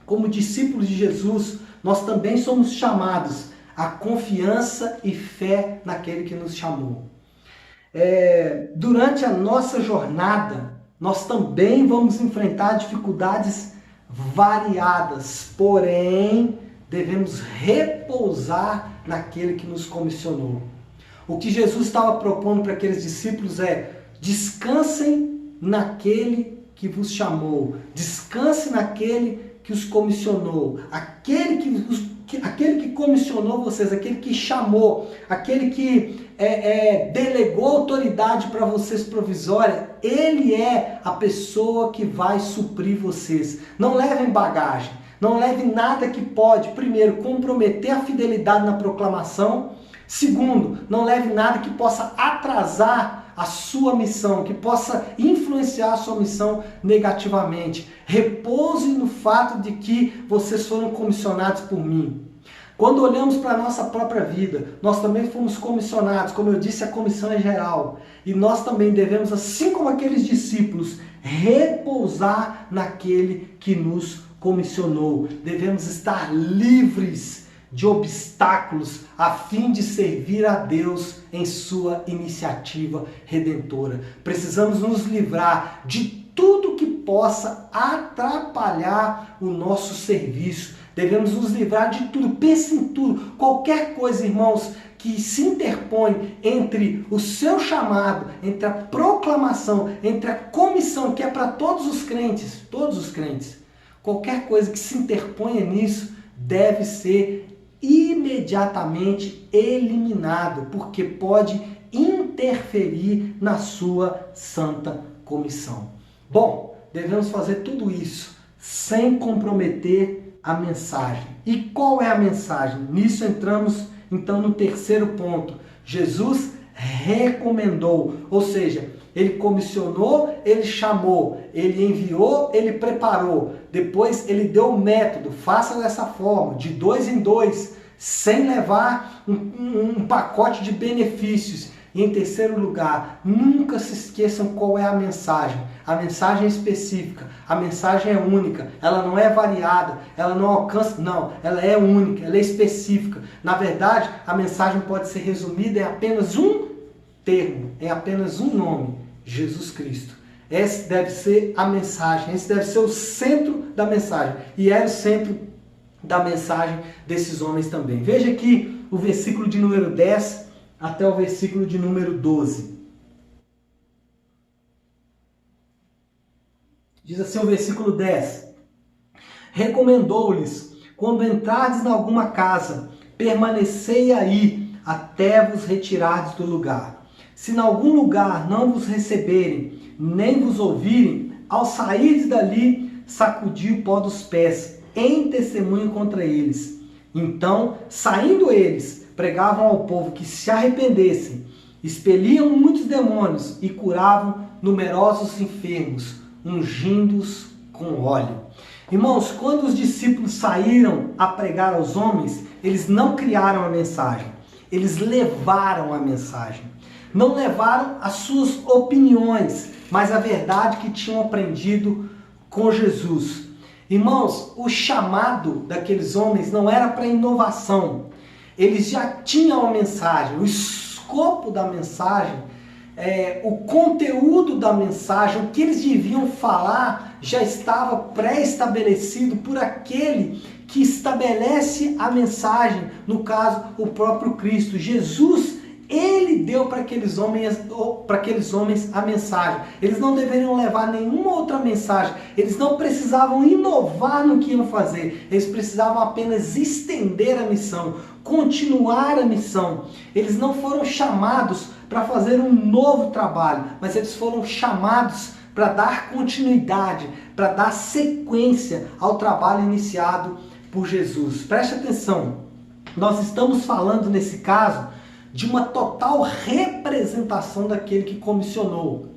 como discípulos de Jesus, nós também somos chamados à confiança e fé naquele que nos chamou. Durante a nossa jornada, nós também vamos enfrentar dificuldades variadas, porém, devemos repousar naquele que nos comissionou. O que Jesus estava propondo para aqueles discípulos é: descansem naquele que vos chamou, descanse naquele que os comissionou, aquele que comissionou vocês, aquele que chamou, aquele que delegou autoridade para vocês provisória, ele é a pessoa que vai suprir vocês. Não levem bagagem, não leve nada que pode, primeiro, comprometer a fidelidade na proclamação, Segundo, não leve nada que possa atrasar a sua missão, que possa influenciar a sua missão negativamente. Repouse no fato de que vocês foram comissionados por mim. Quando olhamos para a nossa própria vida, nós também fomos comissionados, como eu disse, a comissão é geral. E nós também devemos, assim como aqueles discípulos, repousar naquele que nos comissionou. Devemos estar livres de obstáculos a fim de servir a Deus em sua iniciativa redentora. Precisamos nos livrar de tudo que possa atrapalhar o nosso serviço. Devemos nos livrar de tudo, pense em tudo, qualquer coisa, irmãos, que se interpõe entre o seu chamado, entre a proclamação, entre a comissão, que é para todos os crentes, qualquer coisa que se interponha nisso deve ser imediatamente eliminado, porque pode interferir na sua santa comissão. Bom, devemos fazer tudo isso sem comprometer a mensagem. E qual é a mensagem? Nisso entramos então no terceiro ponto. Jesus recomendou, ou seja, ele comissionou, ele chamou, ele enviou, ele preparou. Depois ele deu o método, faça dessa forma, de 2 em 2, sem levar um pacote de benefícios. E em terceiro lugar, nunca se esqueçam qual é a mensagem. A mensagem é específica, a mensagem é única, ela não é variada, ela não alcança, não, ela é única, ela é específica. Na verdade, a mensagem pode ser resumida em apenas um termo, em apenas um nome: Jesus Cristo. Esse deve ser a mensagem, esse deve ser o centro da mensagem. E era o centro da mensagem desses homens também. Veja aqui o versículo de número 10 até o versículo de número 12. Diz assim o versículo 10. Recomendou-lhes: quando entrardes em alguma casa, permanecei aí, até vos retirardes do lugar. Se em algum lugar não vos receberem, nem vos ouvirem, ao sairdes dali, sacudi o pó dos pés, em testemunho contra eles. Então, saindo eles, pregavam ao povo que se arrependessem, expeliam muitos demônios e curavam numerosos enfermos, ungindo-os com óleo. Irmãos, quando os discípulos saíram a pregar aos homens, eles não criaram a mensagem, eles levaram a mensagem. Não levaram as suas opiniões, mas a verdade que tinham aprendido com Jesus. Irmãos, o chamado daqueles homens não era para inovação. Eles já tinham a mensagem, o escopo da mensagem, o conteúdo da mensagem, o que eles deviam falar já estava pré-estabelecido por aquele que estabelece a mensagem, no caso, o próprio Cristo. Jesus, ele deu para aqueles homens a mensagem. Eles não deveriam levar nenhuma outra mensagem. Eles não precisavam inovar no que iam fazer. Eles precisavam apenas estender a missão, continuar a missão. Eles não foram chamados para fazer um novo trabalho, mas eles foram chamados para dar continuidade, para dar sequência ao trabalho iniciado por Jesus. Preste atenção, nós estamos falando nesse caso de uma total representação daquele que comissionou.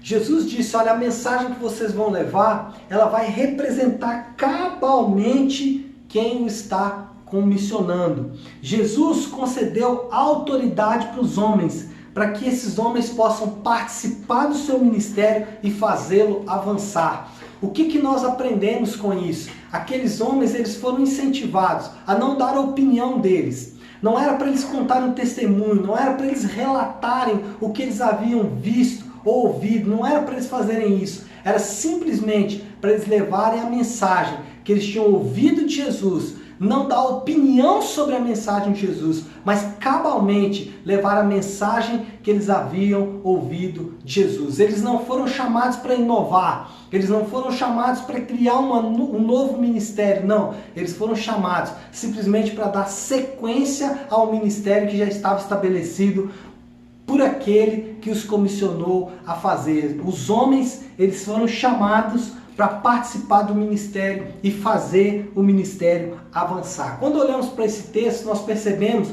Jesus disse: olha, a mensagem que vocês vão levar, ela vai representar cabalmente quem o está comissionando. Jesus concedeu autoridade para os homens, para que esses homens possam participar do seu ministério e fazê-lo avançar. O que nós aprendemos com isso? Aqueles homens, eles foram incentivados a não dar a opinião deles. Não era para eles contarem um testemunho, não era para eles relatarem o que eles haviam visto ou ouvido, não era para eles fazerem isso. Era simplesmente para eles levarem a mensagem que eles tinham ouvido de Jesus, não dar opinião sobre a mensagem de Jesus, mas cabalmente levar a mensagem que eles haviam ouvido de Jesus. Eles não foram chamados para inovar, eles não foram chamados para criar um novo ministério, não. Eles foram chamados simplesmente para dar sequência ao ministério que já estava estabelecido por aquele que os comissionou a fazer. Os homens, eles foram chamados para participar do ministério e fazer o ministério avançar. Quando olhamos para esse texto, nós percebemos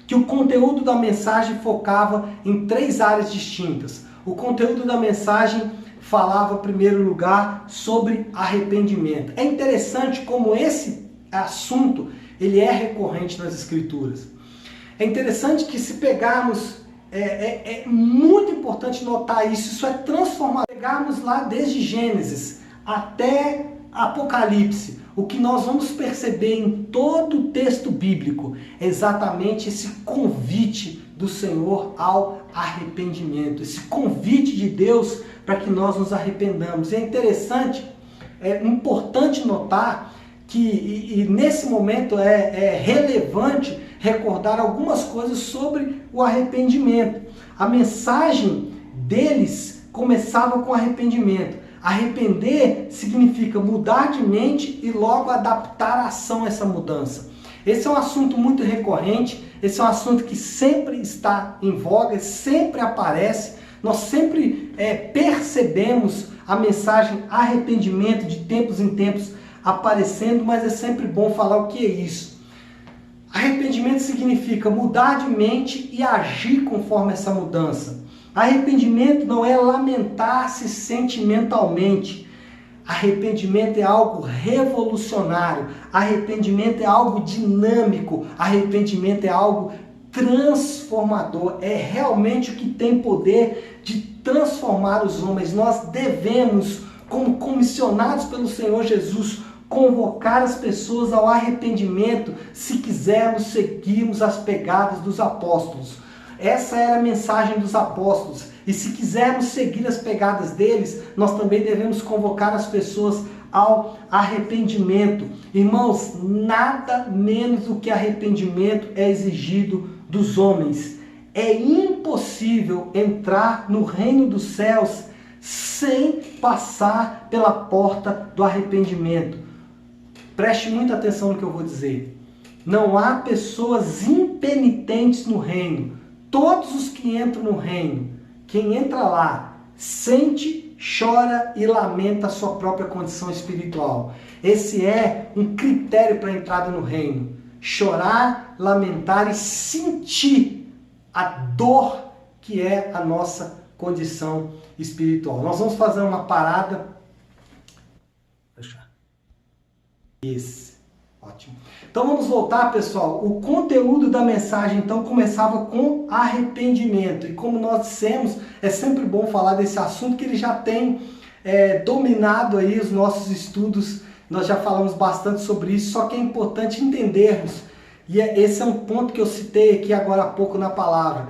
que o conteúdo da mensagem focava em 3 áreas distintas. O conteúdo da mensagem falava, em primeiro lugar, sobre arrependimento. É interessante como esse assunto ele é recorrente nas Escrituras. É interessante que se pegarmos, é muito importante notar isso, isso é transformador. Pegarmos lá desde Gênesis até Apocalipse, o que nós vamos perceber em todo o texto bíblico é exatamente esse convite do Senhor ao arrependimento, esse convite de Deus para que nós nos arrependamos. E é interessante, é importante notar que nesse momento é relevante recordar algumas coisas sobre o arrependimento. A mensagem deles começava com arrependimento. Arrepender significa mudar de mente e logo adaptar a ação a essa mudança. Esse é um assunto muito recorrente, esse é um assunto que sempre está em voga, sempre aparece. Nós sempre percebemos a mensagem arrependimento de tempos em tempos aparecendo, mas é sempre bom falar o que é isso. Arrependimento significa mudar de mente e agir conforme essa mudança. Arrependimento não é lamentar-se sentimentalmente. Arrependimento é algo revolucionário. Arrependimento é algo dinâmico. Arrependimento é algo transformador. É realmente o que tem poder de transformar os homens. Nós devemos, como comissionados pelo Senhor Jesus, convocar as pessoas ao arrependimento se quisermos seguirmos as pegadas dos apóstolos. Essa era a mensagem dos apóstolos. E se quisermos seguir as pegadas deles, nós também devemos convocar as pessoas ao arrependimento. Irmãos, nada menos do que arrependimento é exigido dos homens. É impossível entrar no reino dos céus sem passar pela porta do arrependimento. Preste muita atenção no que eu vou dizer. Não há pessoas impenitentes no reino. Todos os que entram no reino, quem entra lá, sente, chora e lamenta a sua própria condição espiritual. Esse é um critério para a entrada no reino. Chorar, lamentar e sentir a dor que é a nossa condição espiritual. Nós vamos fazer uma parada. Isso. Ótimo. Então vamos voltar, pessoal. O conteúdo da mensagem então começava com arrependimento. E como nós dissemos, é sempre bom falar desse assunto que ele já tem dominado aí os nossos estudos. Nós já falamos bastante sobre isso, só que é importante entendermos. E esse é um ponto que eu citei aqui agora há pouco na palavra.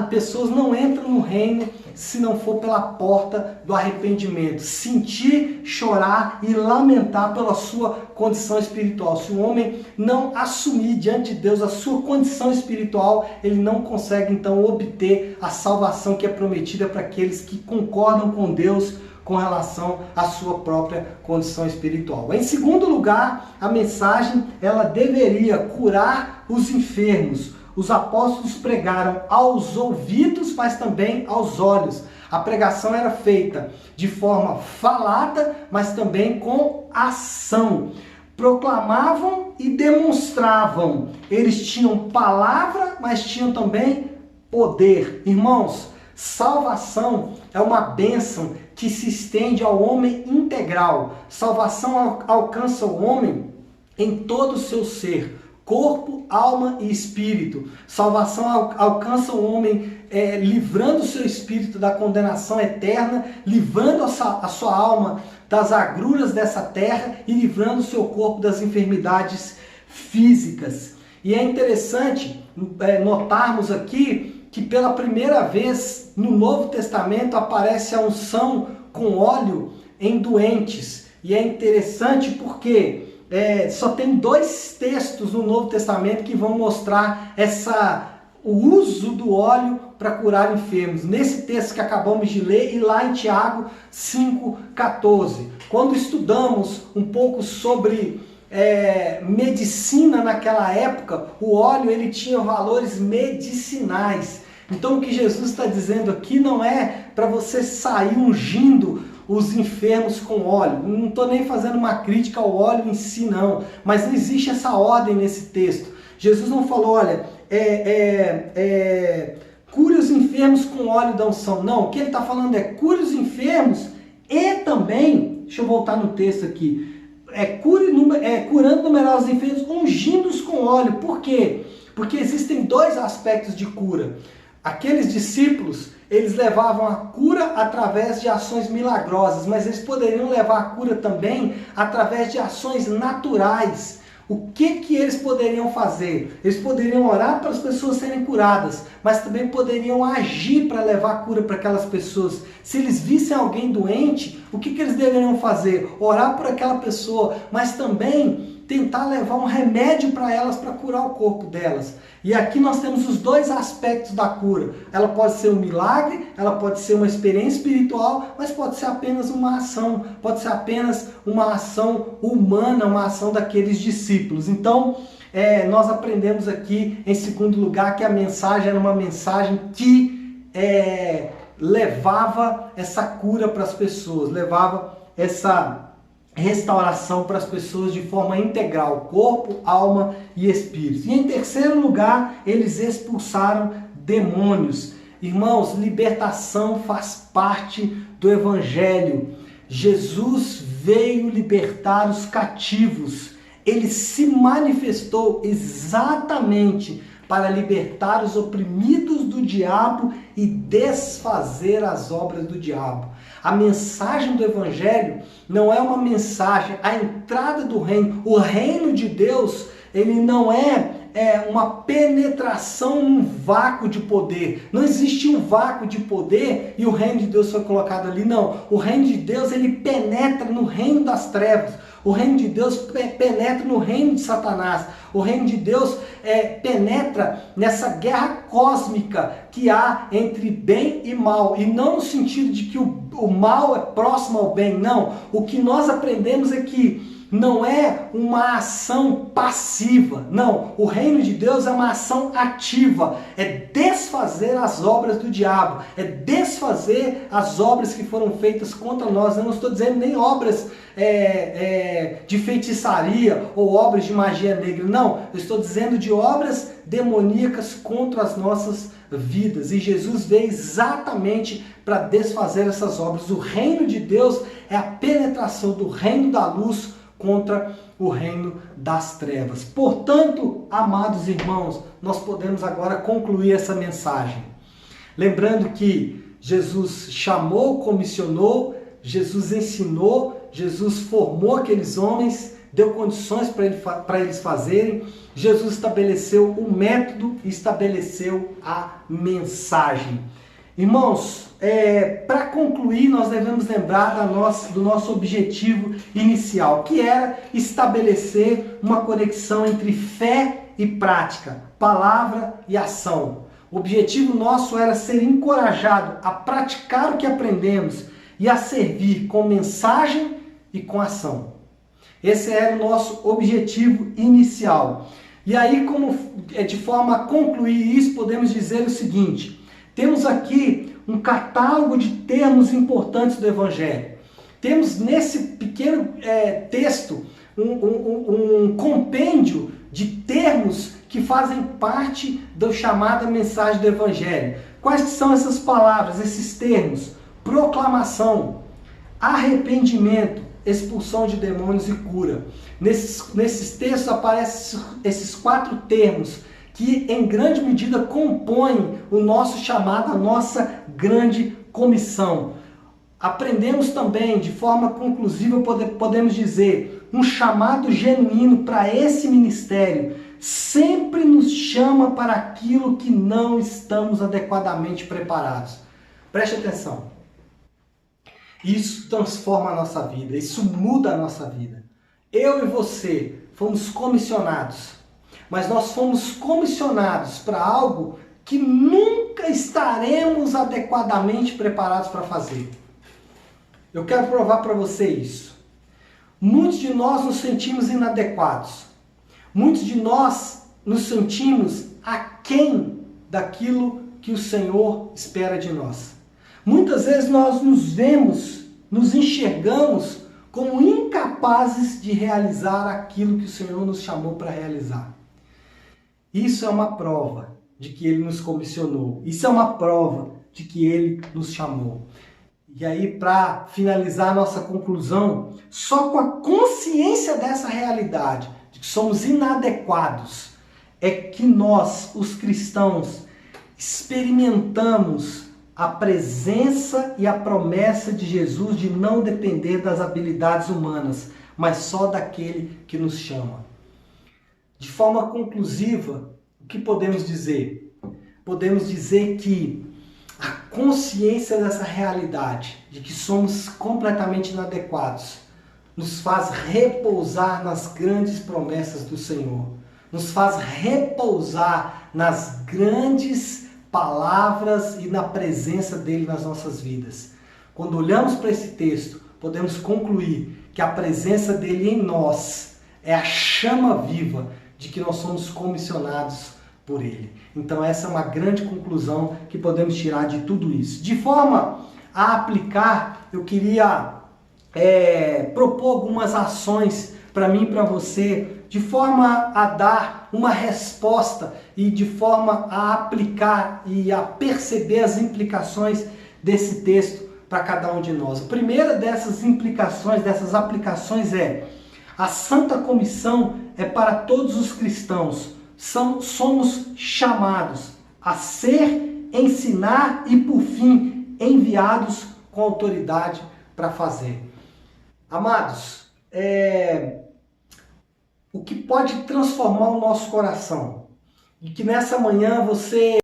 Pessoas não entram no reino se não for pela porta do arrependimento. Sentir, chorar e lamentar pela sua condição espiritual. Se o homem não assumir diante de Deus a sua condição espiritual, ele não consegue então obter a salvação que é prometida para aqueles que concordam com Deus com relação à sua própria condição espiritual. Em segundo lugar, a mensagem ela deveria curar os enfermos. Os apóstolos pregaram aos ouvidos, mas também aos olhos. A pregação era feita de forma falada, mas também com ação. Proclamavam e demonstravam. Eles tinham palavra, mas tinham também poder. Irmãos, salvação é uma bênção que se estende ao homem integral. Salvação alcança o homem em todo o seu ser, corpo, alma e espírito. Salvação alcança o homem livrando o seu espírito da condenação eterna, livrando a sua alma das agruras dessa terra e livrando o seu corpo das enfermidades físicas. E é interessante notarmos aqui que pela primeira vez no Novo Testamento aparece a unção com óleo em doentes. E é interessante porque só tem 2 textos no Novo Testamento que vão mostrar o uso do óleo para curar enfermos. Nesse texto que acabamos de ler e lá em Tiago 5,14. Quando estudamos um pouco sobre medicina naquela época, o óleo ele tinha valores medicinais. Então o que Jesus está dizendo aqui não é para você sair ungindo os enfermos com óleo. Não estou nem fazendo uma crítica ao óleo em si não, mas não existe essa ordem nesse texto. Jesus não falou, olha, cure os enfermos com óleo da unção. Não, o que ele está falando é cure os enfermos e também, deixa eu voltar no texto aqui, curando numerosos enfermos, ungindo-os com óleo. Por quê? Porque existem dois aspectos de cura. Aqueles discípulos, eles levavam a cura através de ações milagrosas, mas eles poderiam levar a cura também através de ações naturais. O que eles poderiam fazer? Eles poderiam orar para as pessoas serem curadas, mas também poderiam agir para levar a cura para aquelas pessoas. Se eles vissem alguém doente, o que eles deveriam fazer? Orar por aquela pessoa, mas também tentar levar um remédio para elas para curar o corpo delas. E aqui nós temos os dois aspectos da cura. Ela pode ser um milagre, ela pode ser uma experiência espiritual, mas pode ser apenas uma ação, pode ser apenas uma ação humana, uma ação daqueles discípulos. Então, nós aprendemos aqui, em segundo lugar, que a mensagem era uma mensagem que levava essa cura para as pessoas, levava essa restauração para as pessoas de forma integral, corpo, alma e espírito. E em terceiro lugar, eles expulsaram demônios. Irmãos, libertação faz parte do Evangelho. Jesus veio libertar os cativos. Ele se manifestou exatamente para libertar os oprimidos do diabo e desfazer as obras do diabo. A mensagem do Evangelho não é uma mensagem, a entrada do reino. O reino de Deus, ele não é uma penetração num vácuo de poder. Não existe um vácuo de poder e o reino de Deus foi colocado ali. Não, o reino de Deus, ele penetra no reino das trevas. O reino de Deus penetra no reino de Satanás. O reino de Deus penetra nessa guerra cósmica que há entre bem e mal. E não no sentido de que o mal é próximo ao bem. Não. O que nós aprendemos é que não é uma ação passiva. Não. O reino de Deus é uma ação ativa. É desfazer as obras do diabo. É desfazer as obras que foram feitas contra nós. Eu não estou dizendo nem obras de feitiçaria ou obras de magia negra. Não. Eu estou dizendo de obras demoníacas contra as nossas vidas. E Jesus veio exatamente para desfazer essas obras. O reino de Deus é a penetração do reino da luz contra o reino das trevas. Portanto, amados irmãos, nós podemos agora concluir essa mensagem. Lembrando que Jesus chamou, comissionou, Jesus ensinou, Jesus formou aqueles homens, deu condições para eles fazerem. Jesus estabeleceu o método e estabeleceu a mensagem. Irmãos, para concluir, nós devemos lembrar do nosso objetivo inicial, que era estabelecer uma conexão entre fé e prática, palavra e ação. O objetivo nosso era ser encorajado a praticar o que aprendemos e a servir com mensagem e com ação. Esse era o nosso objetivo inicial. E aí, de forma a concluir isso, podemos dizer o seguinte: temos aqui um catálogo de termos importantes do Evangelho. Temos nesse pequeno texto um compêndio de termos que fazem parte da chamada mensagem do Evangelho. Quais que são essas palavras, esses termos? Proclamação, arrependimento, expulsão de demônios e cura. Nesses textos aparecem esses 4 termos que em grande medida compõem o nosso chamado, a nossa grande comissão. Aprendemos também, de forma conclusiva, podemos dizer, um chamado genuíno para esse ministério sempre nos chama para aquilo que não estamos adequadamente preparados. Preste atenção. Isso transforma a nossa vida, isso muda a nossa vida. Eu e você fomos comissionados, mas nós fomos comissionados para algo que nunca estaremos adequadamente preparados para fazer. Eu quero provar para você isso. Muitos de nós nos sentimos inadequados. Muitos de nós nos sentimos aquém daquilo que o Senhor espera de nós. Muitas vezes nós nos enxergamos como incapazes de realizar aquilo que o Senhor nos chamou para realizar. Isso é uma prova de que Ele nos comissionou. Isso é uma prova de que Ele nos chamou. E aí, para finalizar a nossa conclusão, só com a consciência dessa realidade, de que somos inadequados, é que nós, os cristãos, experimentamos a presença e a promessa de Jesus de não depender das habilidades humanas, mas só daquele que nos chama. De forma conclusiva, o que podemos dizer? Podemos dizer que a consciência dessa realidade, de que somos completamente inadequados, nos faz repousar nas grandes promessas do Senhor, nos faz repousar nas grandes palavras e na presença dele nas nossas vidas. Quando olhamos para esse texto, podemos concluir que a presença dele em nós é a chama viva de que nós somos comissionados por ele. Então essa é uma grande conclusão que podemos tirar de tudo isso. De forma a aplicar, eu queria propor algumas ações para mim e para você, de forma a dar uma resposta e de forma a aplicar e a perceber as implicações desse texto para cada um de nós. A primeira dessas implicações, dessas aplicações é: a Santa Comissão é para todos os cristãos. Somos chamados a ser, ensinar e, por fim, enviados com autoridade para fazer. Amados, o que pode transformar o nosso coração? E que nessa manhã você